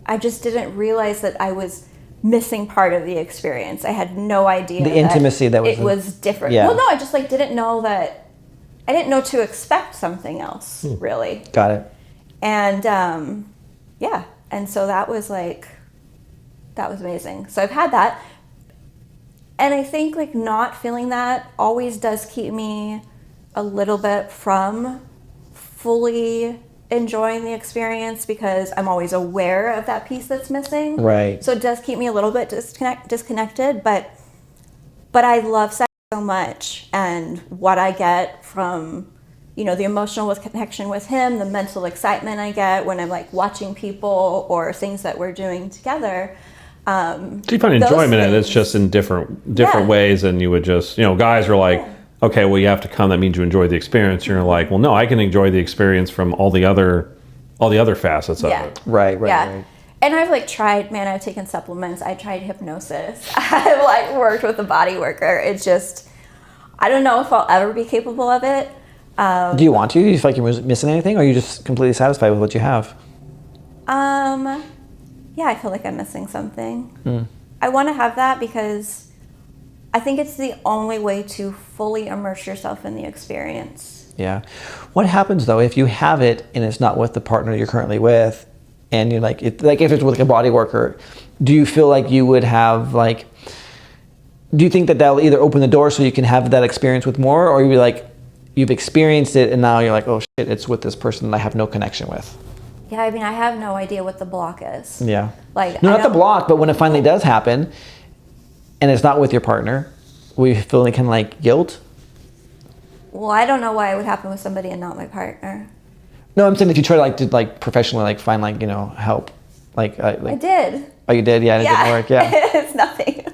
I just didn't realize that I was missing part of the experience. I had no idea
the intimacy that was
it was different.
Yeah.
Well, no, I just like didn't know that. I didn't know to expect something else, really.
Got it.
And and so that was amazing. So I've had that, and I think like not feeling that always does keep me a little bit from fully enjoying the experience, because I'm always aware of that piece that's missing.
Right.
So it does keep me a little bit disconnected, but I love sex so much, and what I get from the emotional connection with him, the mental excitement I get when I'm like watching people or things that we're doing together.
So you find enjoyment in it. It's just in different ways than you would just, guys are like, okay, well, you have to come. That means you enjoy the experience. You're like, well, no, I can enjoy the experience from all the other facets of it.
Right.
And I've like tried, man, I've taken supplements. I tried hypnosis. I've like worked with a body worker. It's just, I don't know if I'll ever be capable of it.
Do you want to? Do you feel like you're missing anything, or are you just completely satisfied with what you have?
Yeah, I feel like I'm missing something. I want to have that because I think it's the only way to fully immerse yourself in the experience.
Yeah. What happens though if you have it and it's not with the partner you're currently with, and you're like, if it's with a body worker, do you feel like you would have like? Do you think that that'll either open the door so you can have that experience with more, or you'd be like, you've experienced it and now you're like, oh shit, it's with this person that I have no connection with?
Yeah, I mean, I have no idea what the block is.
Yeah.
Like,
no, not the block, but when it finally does happen and it's not with your partner, will you feel any kind of like guilt?
Well, I don't know why it would happen with somebody and not my partner.
No, I'm saying if you try to professionally find help. I
did.
Oh, you did? Yeah, it didn't work. Yeah.
It's nothing.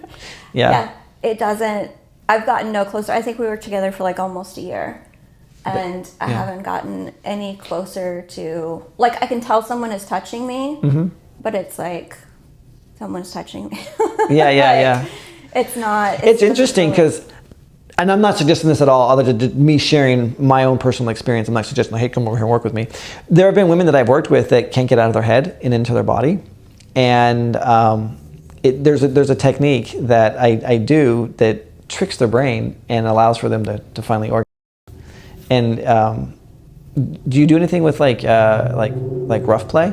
Yeah.
It doesn't. I've gotten no closer. I think we were together for like almost a year. And I haven't gotten any closer to, like, I can tell someone is touching me, but it's like someone's touching me.
Yeah.
It's not.
It's interesting because, and I'm not suggesting this at all, other than me sharing my own personal experience. I'm not suggesting, hey, come over here and work with me. There have been women that I've worked with that can't get out of their head and into their body. And there's a technique that I do that tricks their brain and allows for them to finally orgasm. And do you do anything with like rough play?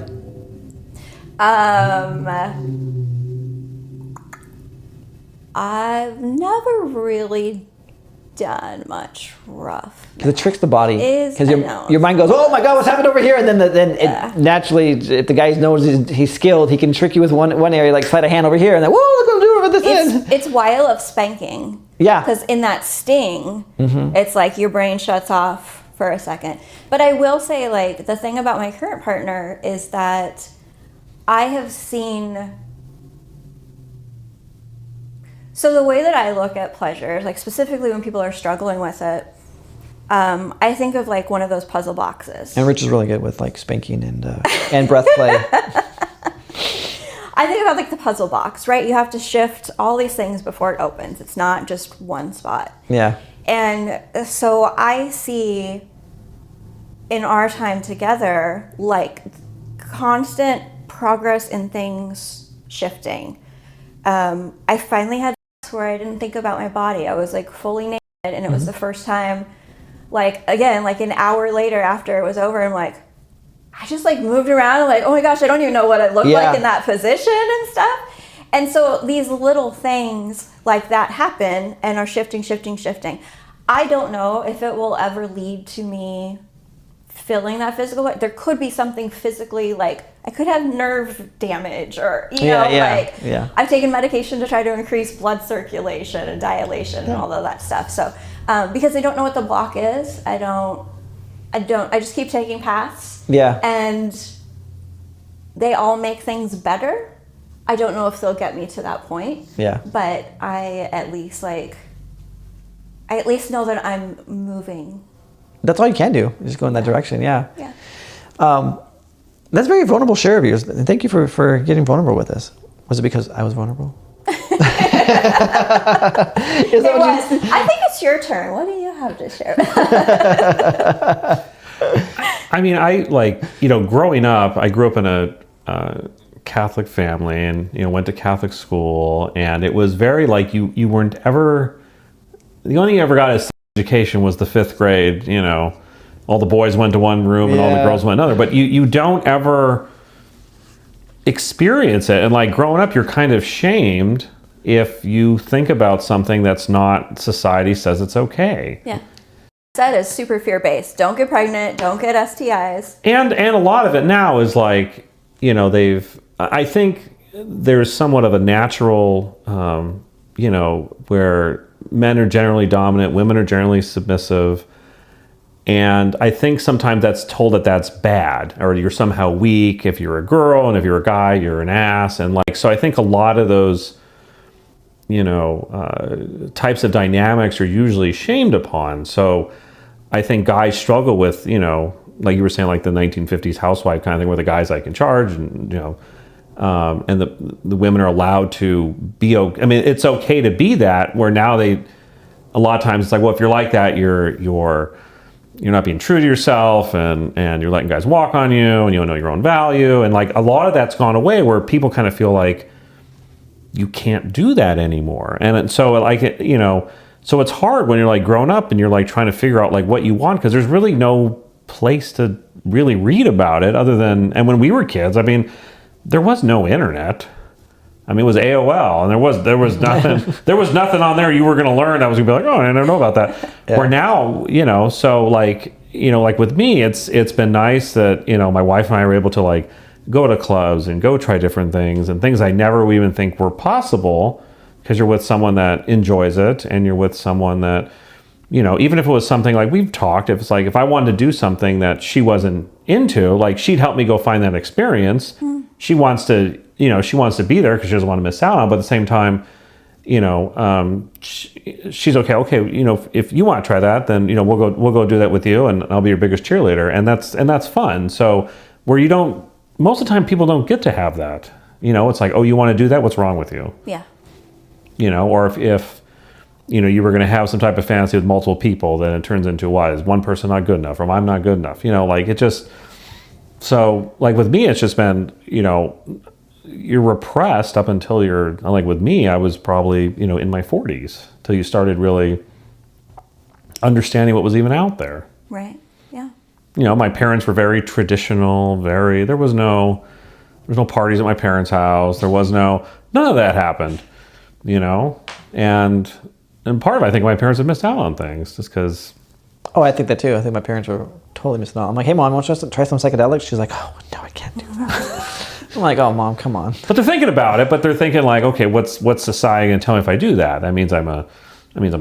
I've never really done much rough.
Because it tricks the body.
Because
your mind goes, oh my God, what's happened over here? And then it naturally, if the guy knows he's skilled, he can trick you with one area, like slide a hand over here, and then, whoa, look what I'm doing with this end.
It's why I love spanking.
Yeah.
Because in that sting, it's like your brain shuts off for a second. But I will say, like, the thing about my current partner is that I have seen... So the way that I look at pleasure, like specifically when people are struggling with it, I think of like one of those puzzle boxes.
And Rich is really good with like spanking and breath play.
I think about like the puzzle box, right? You have to shift all these things before it opens. It's not just one spot.
Yeah.
And so I see in our time together, like constant progress in things shifting. I finally had where I didn't think about my body. I was like fully naked, and it was the first time, like, again, like an hour later after it was over, I'm like, I just like moved around. I'm like, oh my gosh, I don't even know what I look like in that position and stuff. And so these little things like that happen and are shifting. I don't know if it will ever lead to me feeling that physical way. There could be something physically, like I could have nerve damage or, I've taken medication to try to increase blood circulation and dilation and all of that stuff. So, because I don't know what the block is, I just keep taking paths. Yeah. And they all make things better. I don't know if they'll get me to that point. Yeah. But I at least know that I'm moving.
That's all you can do. Just go in that direction. Yeah. Yeah. That's a very vulnerable share of yours. Thank you for getting vulnerable with us. Was it because I was vulnerable?
I think it's your turn. What do you have to share?
I mean, growing up, I grew up in a Catholic family and, went to Catholic school. And it was very like you weren't ever, the only thing you ever got as education was the 5th grade, all the boys went to one room and all the girls went another, but you don't ever experience it. And like growing up, you're kind of shamed if you think about something that's not, society says it's okay.
Yeah. That is super fear-based. Don't get pregnant, don't get STIs.
And a lot of it now is like, I think there's somewhat of a natural, where men are generally dominant, women are generally submissive. And I think sometimes that's told that that's bad, or you're somehow weak if you're a girl, and if you're a guy, you're an ass. And like, so I think a lot of those, types of dynamics are usually shamed upon. So I think guys struggle with, like you were saying, like the 1950s housewife kind of thing, where the guy's like in charge, and and the women are allowed to be. I mean, it's okay to be that. Where now a lot of times it's like, well, if you're like that, you're not being true to yourself, and you're letting guys walk on you, and you don't know your own value, and like a lot of that's gone away, where people kind of feel like you can't do that anymore, and so like so it's hard when you're like grown up and you're like trying to figure out like what you want, because there's really no place to really read about it other than, and when we were kids, I mean, there was no internet. I mean, it was AOL, and there was nothing there was nothing on there you were going to learn. I was going to be like, oh, I don't know about that. Yeah. Where now, so like, like with me, it's been nice that, my wife and I were able to like go to clubs and go try different things, and things I never would even think were possible, because you're with someone that enjoys it, and you're with someone that, even if it was something like we've talked, if it's like, if I wanted to do something that she wasn't into, like she'd help me go find that experience. She wants to, she wants to be there because she doesn't want to miss out on it. But at the same time, she's okay. If you want to try that, then, we'll go do that with you, and I'll be your biggest cheerleader. And that's fun. So where most of the time people don't get to have that, it's like, oh, you want to do that? What's wrong with you?
Yeah.
Or if you were going to have some type of fantasy with multiple people, then it turns into what? Is one person not good enough, or I'm not good enough? Like it just, so like with me, it's just been, you're repressed up until you're, like with me, I was probably, in my 40s till you started really understanding what was even out there.
Right. Yeah.
My parents were very traditional, there was no parties at my parents' house. None of that happened, and part of it, I think my parents had missed out on things just because.
Oh, I think that too. I think my parents were totally missing out. I'm like, hey, Mom, want you to try some psychedelics? She's like, oh, no, I can't do that. I'm like, oh, Mom, come on.
But they're thinking about it, but they're thinking like, okay, what's society going to tell me if I do that? That means I'm a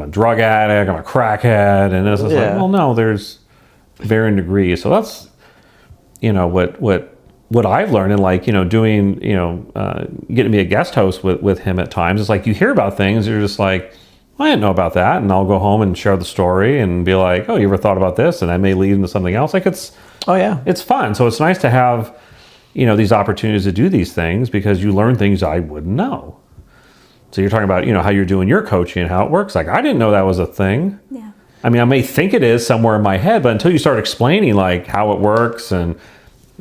drug addict, I'm a crackhead. And it's like, well, no, there's varying degrees. So that's, what I've learned, and like, doing, getting to be a guest host with him at times. It's like, you hear about things, you're just like, I didn't know about that, and I'll go home and share the story and be like, oh, you ever thought about this? And I may lead into something else. Like it's fun. So it's nice to have, these opportunities to do these things, because you learn things I wouldn't know. So you're talking about, how you're doing your coaching and how it works. Like, I didn't know that was a thing.
Yeah.
I mean, I may think it is somewhere in my head, but until you start explaining like how it works, and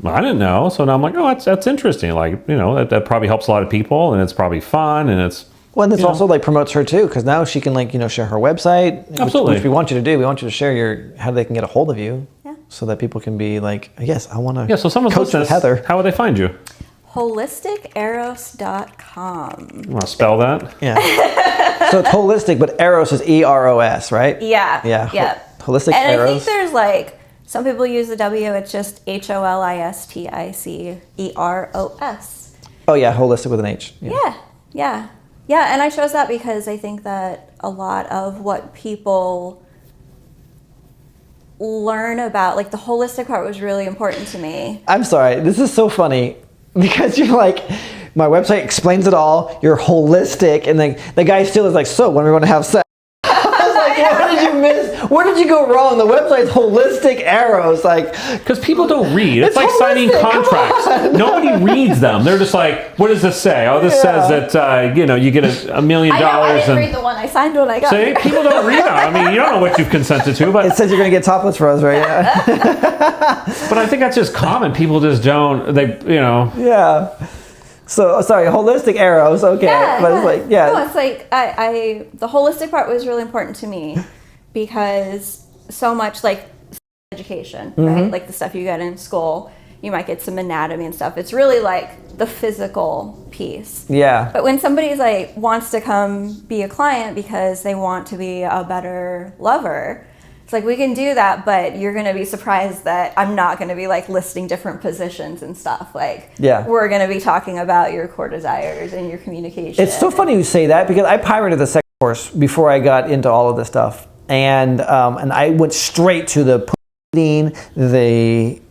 I didn't know. So now I'm like, oh, that's interesting. Like, that probably helps a lot of people, and it's probably fun, and it's.
Well, and this also like promotes her too, because now she can like, share her website.
Absolutely.
Which we want you to do. We want you to share how they can get a hold of you. Yeah. So that people can be like, yes, I want to.
Yeah. So someone's
coach with Heather.
How would they find you?
holisticeros.com.
You want to spell that?
Yeah. So it's holistic, but Eros is EROS, right?
Yeah.
Yeah.
Yeah.
Holistic
and
Eros.
I think there's like, some people use the W, it's just HOLISTICEROS.
Oh yeah, holistic with an H.
Yeah. Yeah. Yeah, and I chose that because I think that a lot of what people learn about, like the holistic part was really important to me.
I'm sorry, this is so funny because you're like, my website explains it all, you're holistic, and then the guy still is like, so when are we going to have sex? I was like, what did you miss? Where did you go wrong? The website's holistic arrows, like,
because people don't read. It's like holistic. Signing contracts. Nobody reads them. They're just like, what does this say? Oh, this says that you get $1 million.
I didn't read the one I signed when I got
here. People don't read them. I mean, you don't know what you've consented to, but
it says you're going to get topless for us, right? Yeah.
But I think that's just common. People just don't.
Yeah. So sorry, holistic arrows. Okay, but it's like
No, it's like I the holistic part was really important to me because so much like education, right? Like the stuff you get in school, you might get some anatomy and stuff. It's really like the physical piece.
Yeah.
But when somebody's like wants to come be a client because they want to be a better lover, it's like we can do that, but you're going to be surprised that I'm not going to be like listing different positions and stuff. Like, we're going to be talking about your core desires and your communication.
It's so funny you say that because I pirated the sex course before I got into all of this stuff, and I went straight to the the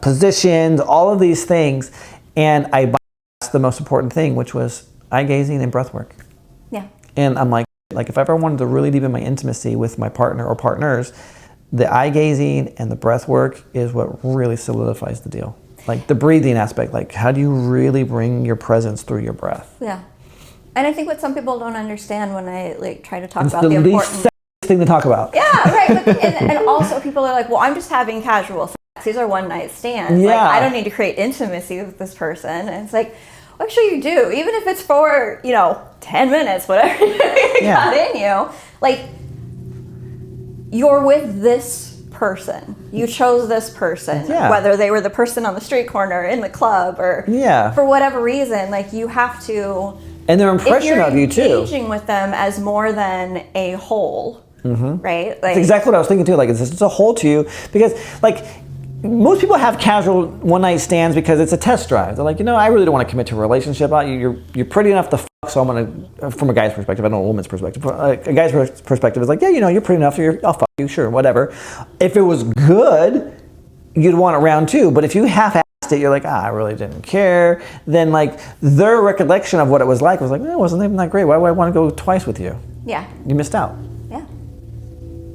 positions, all of these things, and I bypassed the most important thing, which was eye gazing and breath work.
Yeah.
And I'm like if I ever wanted to really deepen my intimacy with my partner or partners, the eye gazing and the breath work is what really solidifies the deal. Like the breathing aspect, like how do you really bring your presence through your breath?
Yeah. And I think what some people don't understand when I try to talk about the important
thing to talk about.
Yeah, right. But, and also people are like, well, I'm just having casual sex. These are one night stands.
Yeah.
Like, I don't need to create intimacy with this person. And it's like, well, actually you do. Even if it's for, 10 minutes, whatever you got in you. Like, you're with this person. You chose this person.
Yeah.
Whether they were the person on the street corner, in the club, or for whatever reason, like you have to...
And their impression of you too.
Engaging with them as more than a whole, right? Like,
that's exactly what I was thinking too. Like, it's a whole to you because, like, most people have casual one night stands because it's a test drive. They're like, I really don't want to commit to a relationship. You're pretty enough to fuck, so I'm gonna. From a guy's perspective, I don't know a woman's perspective. A guy's perspective is like, you're pretty enough. I'll fuck you, sure, whatever. If it was good, you'd want it round two. But if you half-assed it, you're like, I really didn't care. Then like their recollection of what it was like was like, it wasn't even that great. Why would I want to go twice with you?
Yeah.
You missed out.
Yeah.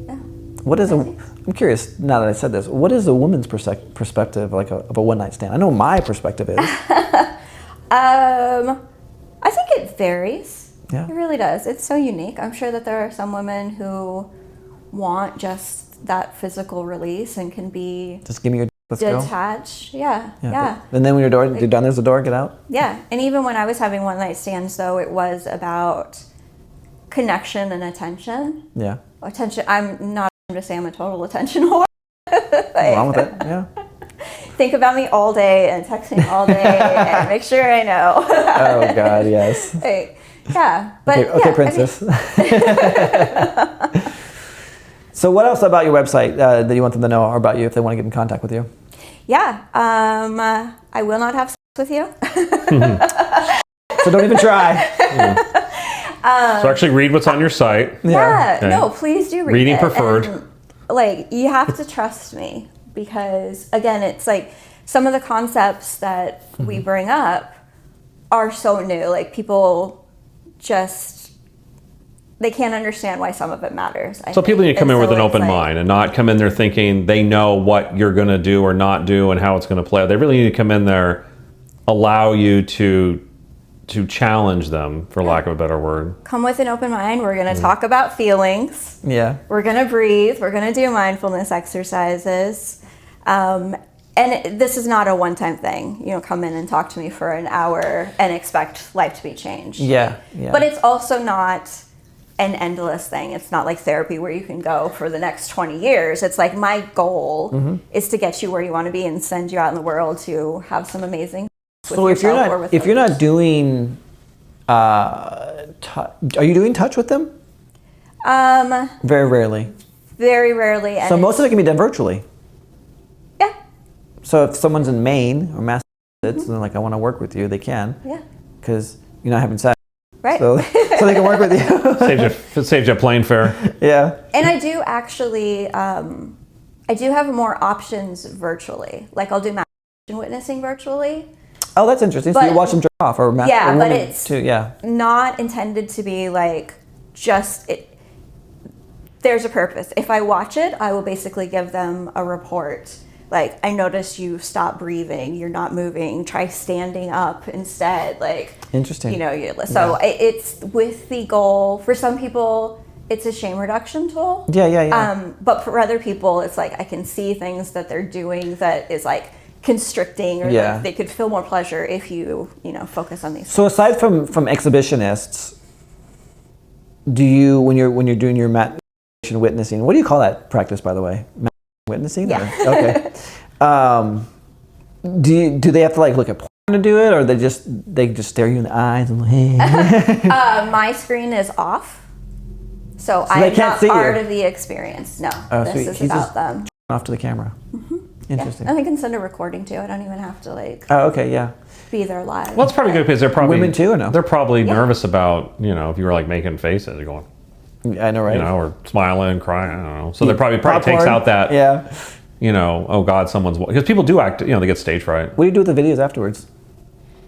Yeah.
What is I'm curious now that I said this. What is a woman's perspective of a one night stand? I know my perspective is.
I think it varies.
Yeah.
It really does. It's so unique. I'm sure that there are some women who want just that physical release and can be
just give me your let's go.
Detached. Yeah.
And then when you're done, there's the door. Get out.
Yeah. And even when I was having one night stands, though, it was about connection and attention.
Yeah.
Attention. I'm not going to say I'm a total attention whore.
Nothing wrong with it. Yeah.
Think about me all day and text me all day and make sure I know.
Oh God, yes.
Right. Yeah. But
okay, princess. So what else about your website that you want them to know about you if they want to get in contact with you?
Yeah. I will not have sex with you.
So don't even try.
So actually read what's on your site.
Yeah. Okay. No, please do read
Reading
it.
preferred.
And, you have to trust me because, again, it's like some of the concepts that we bring up are so new. Like people they can't understand why some of it matters.
So people need to come in with an open mind and not come in there thinking they know what you're going to do or not do and how it's going to play out. They really need to come in there, allow you to challenge them, for lack of a better word.
Come with an open mind. We're going to talk about feelings.
Yeah.
We're going to breathe. We're going to do mindfulness exercises. And this is not a one-time thing. Come in and talk to me for an hour and expect life to be changed.
Yeah.
But it's also not an endless thing. It's not like therapy where you can go for the next 20 years. It's like my goal is to get you where you want to be and send you out in the world to have some amazing.
So if you're not doing, are you doing touch with them? Very rarely.
Very rarely.
So most of it can be done virtually.
Yeah.
So if someone's in Maine or Massachusetts and they're like, I want to work with you, they can.
Yeah. Because
you're not having sex.
Right.
So they can work with you.
Saves you plane fare.
Yeah.
And I do actually, I do have more options virtually. Like I'll do masturbation witnessing virtually.
Oh, that's interesting. So you watch them jerk off or
yeah, but it's
too, yeah.
Not intended to be like just it. There's a purpose. If I watch it, I will basically give them a report. Like, I noticed you stop breathing. You're not moving. Try standing up instead. Like,
interesting.
It's with the goal. For some people, it's a shame reduction tool.
Yeah.
But for other people, it's like I can see things that they're doing that is like constricting, or like they could feel more pleasure if you focus on these.
So
things.
aside from exhibitionists, do you when you're doing your masturbation witnessing, what do you call that practice, by the way? Witnessing?
Yeah.
Okay. Do they have to like look at porn to do it, or they just stare you in the eyes and hey?
My screen is off, so I'm not part of the experience. No, this is about them.
Off to the camera. Mm-hmm. Interesting.
Yeah. And I can send a recording too. I don't even have to like.
Oh, okay, yeah.
Be there live.
Well, it's probably good because they're probably
women too, or no?
They're probably nervous about if you were like making faces, you're going.
I know, right?
Or smiling, crying. I don't know. So they probably takes out that.
Yeah.
oh God, someone's, because people do act, they get stage fright.
What do you do with the videos afterwards?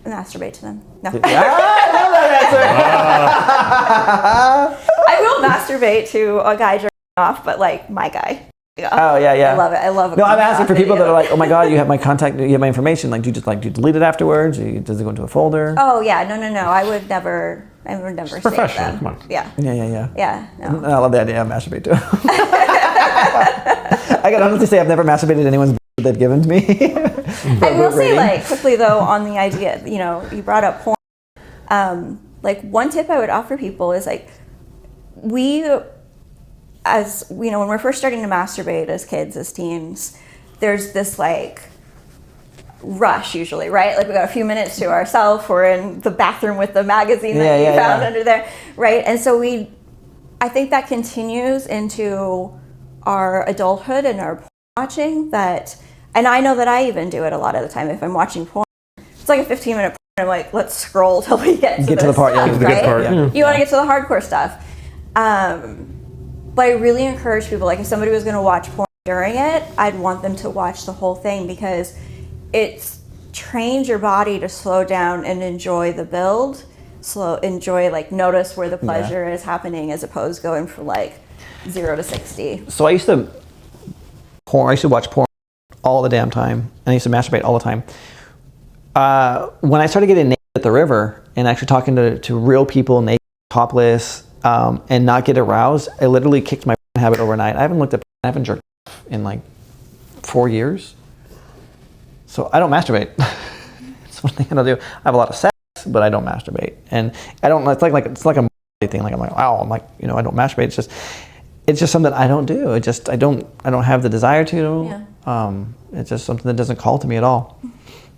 Masturbate to them. No.
I love that answer.
I will masturbate to a guy jerking off, but like my guy. Yeah.
Oh yeah.
I love it. I love it.
No, I'm asking for people that are like, oh my God, you have my contact, you have my information. Like, do you delete it afterwards? Does it go into a folder?
Oh yeah, no. I would never save
professional.
them.
Come on.
Yeah.
Yeah.
No.
I love the idea of masturbate too. I can honestly say I've never masturbated anyone's they've given to me.
I will say, like, quickly though, on the idea, you brought up porn. Like, one tip I would offer people is like, as when we're first starting to masturbate as kids, as teens, there's this like rush usually, right? Like, we got a few minutes to ourselves. We're in the bathroom with the magazine that you found under there, right? And so I think that continues into our adulthood and our porn watching that. And I know that I even do it a lot of the time. If I'm watching porn, it's like a 15-minute porn. I'm like, let's scroll till we get to
the part.
Stuff,
the
right?
good part.
Yeah.
You want to get to the hardcore stuff. But I really encourage people, like, if somebody was going to watch porn during it, I'd want them to watch the whole thing, because it trains your body to slow down and enjoy the build. Notice where the pleasure is happening, as opposed to going from like 0 to 60.
So I used to watch porn all the damn time, and I used to masturbate all the time. When I started getting naked at the river and actually talking to real people, naked, topless, and not get aroused, I literally kicked my habit overnight. I haven't jerked off in like 4 years. So I don't masturbate. It's one thing I don't do. I have a lot of sex, but I don't masturbate. And I don't, it's like a thing. Like, I'm like, wow, I don't masturbate. It's just something I don't do. I don't have the desire to.
Yeah.
It's just something that doesn't call to me at all.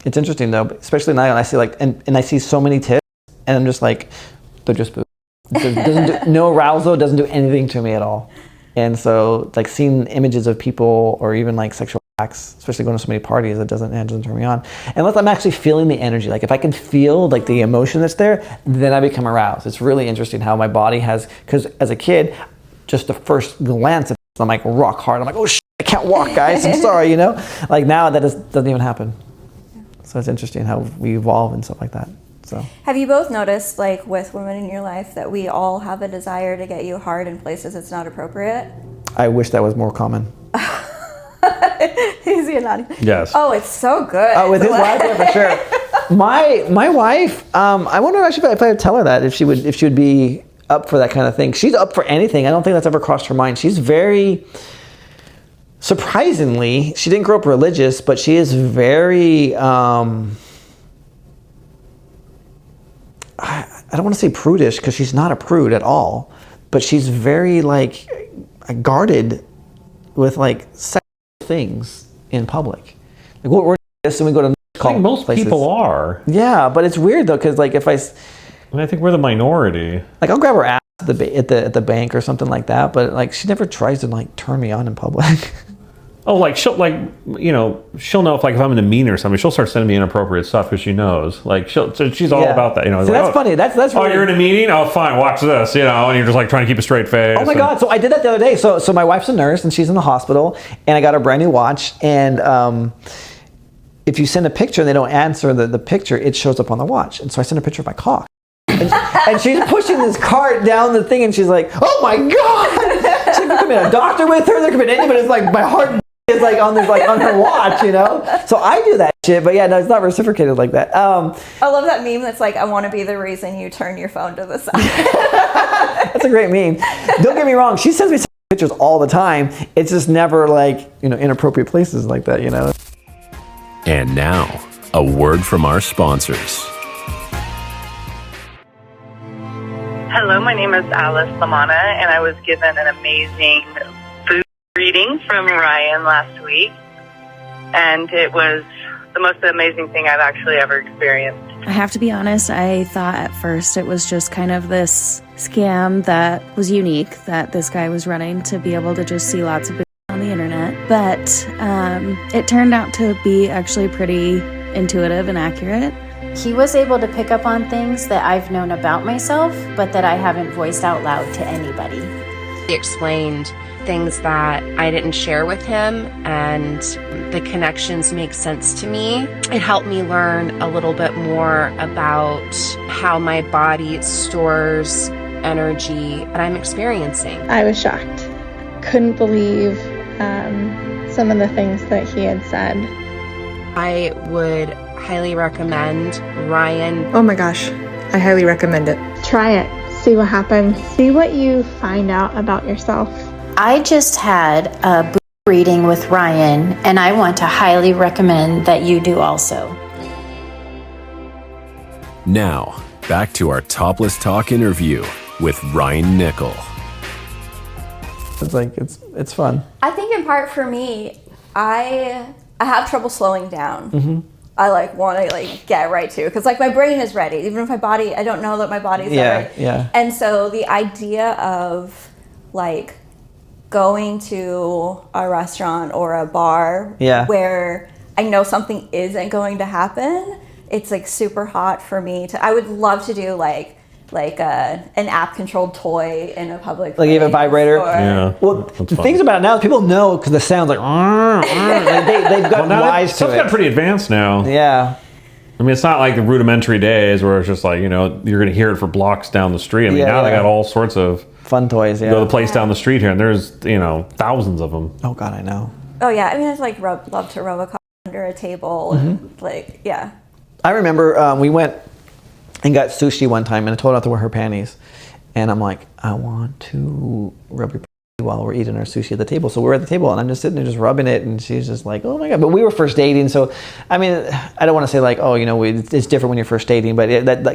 It's interesting though, especially now when I see and I see so many tits, and I'm just like, they're just boobs. No arousal, doesn't do anything to me at all. And so, like, seeing images of people or even like sexual acts, especially going to so many parties, it doesn't turn me on. Unless I'm actually feeling the energy. Like, if I can feel like the emotion that's there, then I become aroused. It's really interesting how my body has, because as a kid, just the first glance, I'm like rock hard. I'm like, oh shit, I can't walk, guys. I'm sorry, Like, now that doesn't even happen. So it's interesting how we evolve and stuff like that. So,
have you both noticed, like, with women in your life, that we all have a desire to get you hard in places it's not appropriate?
I wish that was more common.
Is he nodding?
Yes.
Oh, it's so good.
Oh, with his wife, yeah, for sure. My wife, I wonder actually if I would tell her that, if she would be up for that kind of thing. She's up for anything. I don't think that's ever crossed her mind. She's very, surprisingly, she didn't grow up religious, but she is very, I don't want to say prudish, because she's not a prude at all, but she's very like guarded with like sexual things in public. Like, we're this and we go to
I think most
places.
people are.
Yeah, but it's weird though, because like if I
think we're the minority.
Like, I'll grab her ass at the bank or something like that, but like she never tries to like turn me on in public.
Oh, like she'll know if I'm in a meeting or something, she'll start sending me inappropriate stuff because she knows. Like, she's all about that.
So that's funny. That's really,
you're in a meeting? Oh, fine, watch this. And you're just like trying to keep a straight face.
Oh my God! So I did that the other day. So my wife's a nurse and she's in the hospital, and I got her a brand new watch. And if you send a picture and they don't answer the picture, it shows up on the watch. And so I sent a picture of my cock. And she's pushing this cart down the thing, and she's like, "Oh my God!" She's like, there could be a doctor with her. There could be anybody. It's like my heart is like on her watch, So I do that shit, but yeah, no, it's not reciprocated like that.
I love that meme that's like, I want to be the reason you turn your phone to the side.
That's a great meme. Don't get me wrong. She sends me pictures all the time. It's just never like inappropriate places like that.
And now, a word from our sponsors.
Hello, my name is Alice Lamana, and I was given an amazing food reading from Ryan last week, and it was the most amazing thing I've actually ever experienced.
I have to be honest, I thought at first it was just kind of this scam that was unique that this guy was running to be able to just see lots of on the internet, but it turned out to be actually pretty intuitive and accurate.
He was able to pick up on things that I've known about myself, but that I haven't voiced out loud to anybody.
He explained things that I didn't share with him, and the connections make sense to me. It helped me learn a little bit more about how my body stores energy that I'm experiencing.
I was shocked. Couldn't believe some of the things that he had said.
I would highly recommend Ryan.
Oh my gosh, I highly recommend it.
Try it. See what happens. See what you find out about yourself.
I just had a book reading with Ryan, and I want to highly recommend that you do also.
Now, back to our Topless Talk interview with Ryan Nickel.
It's like it's fun.
I think in part for me, I have trouble slowing down.
Mm-hmm.
I want to get right to, because my brain is ready, even if my body, I don't know that my body's ready.
Yeah.
And so the idea of going to a restaurant or a bar where I know something isn't going to happen, it's super hot for me I would love to do an app-controlled toy in a public place.
Even a vibrator. Well, the things about it now, people know because the sounds they've gotten wise to it.
Stuff's got pretty advanced now.
Yeah.
I mean, it's not like the rudimentary days where it's just you're going to hear it for blocks down the street. I mean, now they got all sorts of
fun toys. Yeah.
Go to the place down the street here, and there's thousands of them.
Oh God, I know.
Oh yeah, I mean, I'd love to rub a car under a table.
Mm-hmm. I remember we went and got sushi one time, and I told her not to wear her panties, and I'm like, I want to rub your while we're eating our sushi at the table. So we're at the table, and I'm just sitting there just rubbing it, and she's just like, oh my God. But we were first dating, so I mean, I don't want to say it's different when you're first dating, but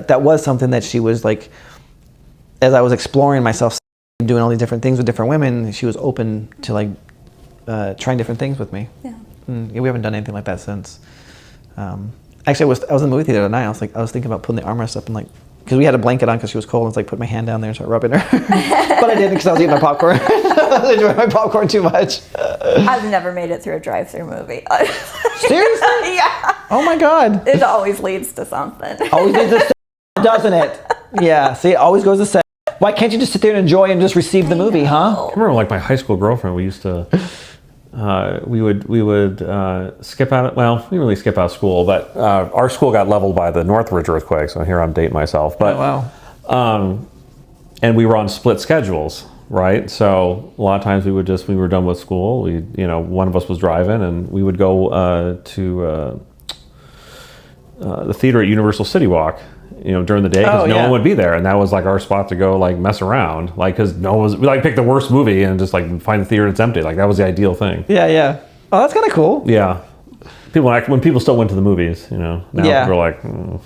that was something that she was as I was exploring myself, doing all these different things with different women, she was open to trying different things with me.
Yeah.
And we haven't done anything like that since. Actually, I was in the movie theater the other night. I was thinking about putting the armrest up and because we had a blanket on because she was cold, and it's put my hand down there and start rubbing her. But I didn't because I was eating my popcorn. I was enjoying my popcorn too much.
I've never made it through a drive-through movie.
Seriously?
Yeah.
Oh my God.
It always leads to something.
Always leads to something, doesn't it? Yeah. See, it always goes to sex. Why can't you just sit there and enjoy and just receive the movie, huh?
I remember my high school girlfriend, we used to, we would skip out, we didn't really skip out of school, but our school got leveled by the Northridge earthquake, so here I'm dating myself. But,
oh, wow.
And we were on split schedules, right? So a lot of times we would when we were done with school, one of us was driving, and we would go to the theater at Universal City Walk, during the day, because no one would be there, and that was our spot to go mess around, because no one was, we pick the worst movie and just find the theater that's empty. That was the ideal thing.
Yeah. Oh, that's kind of cool.
Yeah. When people still went to the movies, now people are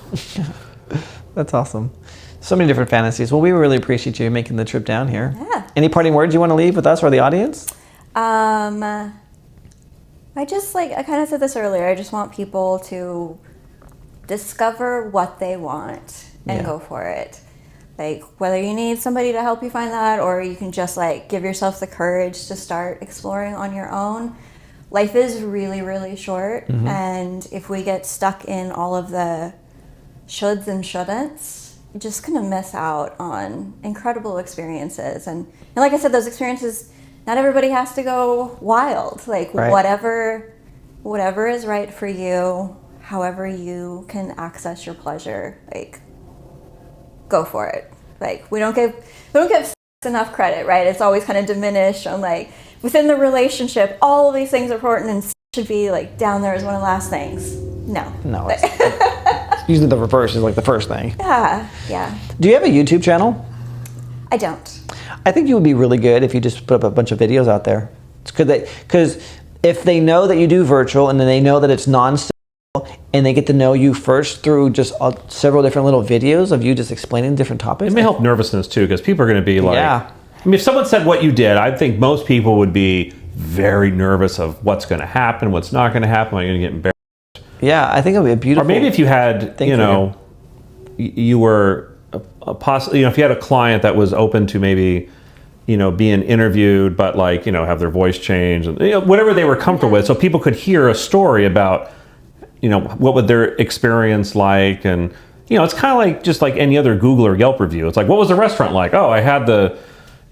That's awesome. So many different fantasies. Well, we really appreciate you making the trip down here.
Yeah.
Any parting words you want to leave with us or the audience?
I kind of said this earlier, I just want people to discover what they want and go for it. Whether you need somebody to help you find that, or you can just give yourself the courage to start exploring on your own. Life is really, really short, and if we get stuck in all of the shoulds and shouldn'ts, you're just gonna miss out on incredible experiences. And like I said, those experiences, not everybody has to go wild.
Right.
Whatever is right for you, however you can access your pleasure, go for it. We don't give enough credit, right? It's always kind of diminished on within the relationship, all of these things are important and should be down there as one of the last things. No,
it's usually the reverse is the first thing.
Yeah.
Do you have a YouTube channel?
I don't.
I think you would be really good if you just put up a bunch of videos out there. Because if they know that you do virtual, and then they know that it's non-stable, and they get to know you first through just several different little videos of you just explaining different topics.
It may help nervousness too, because people are going to be if someone said what you did, I think most people would be very nervous of what's going to happen, what's not going to happen, am I going to get embarrassed?
Yeah, I think it would be a beautiful.
Or maybe if you had, you were possibly, if you had a client that was open to maybe, being interviewed, but have their voice change, and whatever they were comfortable with, so people could hear a story about, what would their experience like, and it's kind of just like any other Google or Yelp review. It's what was the restaurant like? Oh, I had the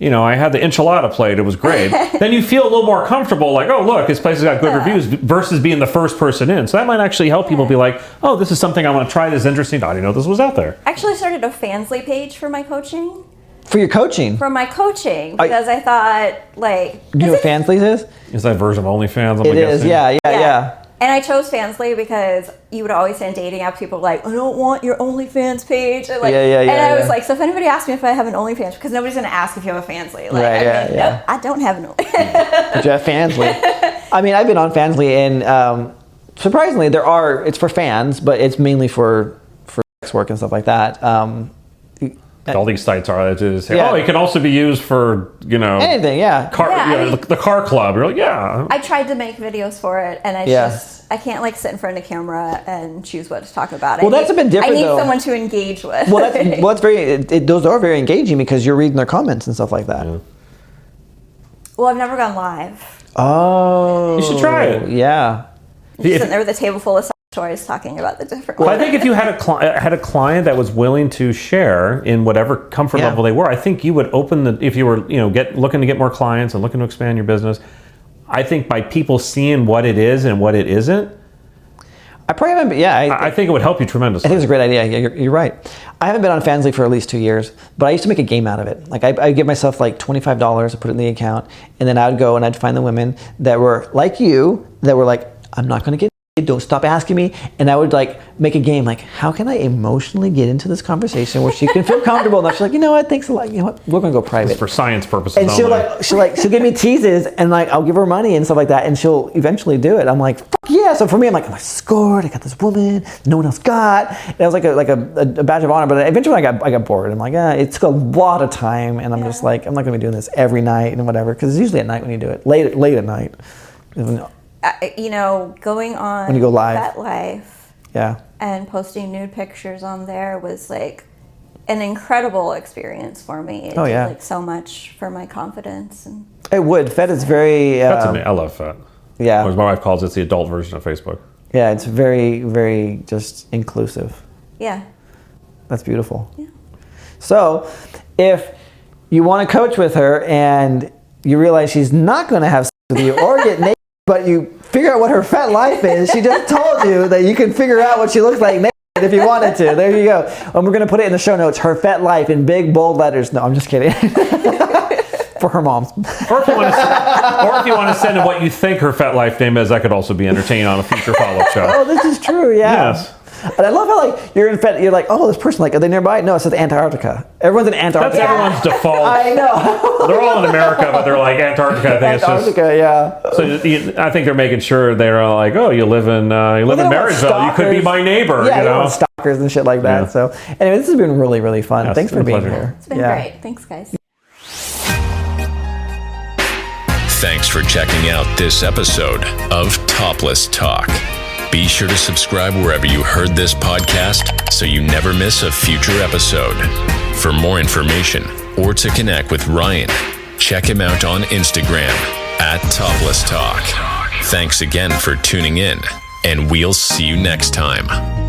I had the enchilada plate. It was great. Then you feel a little more comfortable, like, oh, look, this place has got good reviews, versus being the first person in. So that might actually help people be like, oh, this is something I want to try. This is interesting. I didn't know this was out there.
I actually started a Fansly page for my coaching.
For your coaching?
For my coaching, because I thought, like...
You know what Fansly is?
Is that version of OnlyFans?
It is, yeah.
And I chose Fansly because you would always say in dating apps, people were like, I don't want your OnlyFans page. And I was like, so if anybody asks me if I have an OnlyFans, because nobody's going to ask if you have a Fansly. Like, nope, I don't have an OnlyFans.
But you have Fansly. I mean, I've been on Fansly, and surprisingly, it's for fans, but it's mainly for sex work and stuff like that.
All these sites are it can also be used for
anything,
the car club. You're like,
I tried to make videos for it, and I can't like sit in front of the camera and choose what to talk about.
Well, that's a bit different.
I need someone to engage with.
Well, those are very engaging because you're reading their comments and stuff like that. Yeah.
Well, I've never gone live.
Oh,
you should try it.
Yeah,
just sitting there with a table full of stories talking about the different ones.
I think if you had a client that was willing to share in whatever comfort level they were, I think you would open if you were looking to get more clients and looking to expand your business. I think by people seeing what it is and what it isn't,
I probably haven't.
I think it would help you tremendously.
I think it's a great idea. You're right. I haven't been on Fansly for at least 2 years, but I used to make a game out of it. Like I'd give myself like $25 to put it in the account, and then I would go and I'd find the women that were like you, that were like, I'm not going to get. Don't stop asking me. And I would like make a game like, how can I emotionally get into this conversation where she can feel comfortable enough? She's like, you know what, thanks a lot. You know what, we're gonna go private.
It's for science purposes.
And she'll give me teases, and like I'll give her money and stuff like that, and she'll eventually do it. I'm like, fuck yeah. So for me, I'm like, scored. I got this woman no one else got. And it was like a badge of honor. But eventually I got bored. I'm like, it took a lot of time, and I'm just like, I'm not gonna be doing this every night and whatever, because it's usually at night when you do it, late at night.
Going on
when you go live,
That Life, and posting nude pictures on there was like an incredible experience for me. It did like so much for my confidence. And
it would. FET is very.
I love FET.
Yeah,
as my wife calls it, it's the adult version of Facebook.
Yeah, it's very, very just inclusive.
Yeah,
that's beautiful.
Yeah.
So, if you want to coach with her and you realize she's not going to have sex with you or get naked, but you figure out what her FET life is. She just told you that you can figure out what she looks like naked if you wanted to. There you go. And we're going to put it in the show notes. Her FET life in big, bold letters. No, I'm just kidding. For her moms.
Or if you want to send in what you think her FET life name is, that could also be entertaining on a future follow-up show.
Oh, this is true, yeah. Yes. And I love how like you're in FET, you're like, oh, this person, like, are they nearby? No, it says Antarctica. Everyone's in Antarctica.
That's everyone's default.
I know.
They're all in America, but they're like Antarctica. I think
Antarctica, yeah.
So I think they're making sure they're like, oh, you live in Marysville. You could be my neighbor.
Yeah, you know, stalkers and shit like that. Yeah. So anyway, this has been really, really fun. Yes, thanks for being here.
It's been great. Thanks, guys.
Thanks for checking out this episode of Topless Talk. Be sure to subscribe wherever you heard this podcast so you never miss a future episode. For more information or to connect with Ryan, check him out on Instagram at ToplessTalk. Thanks again for tuning in, and we'll see you next time.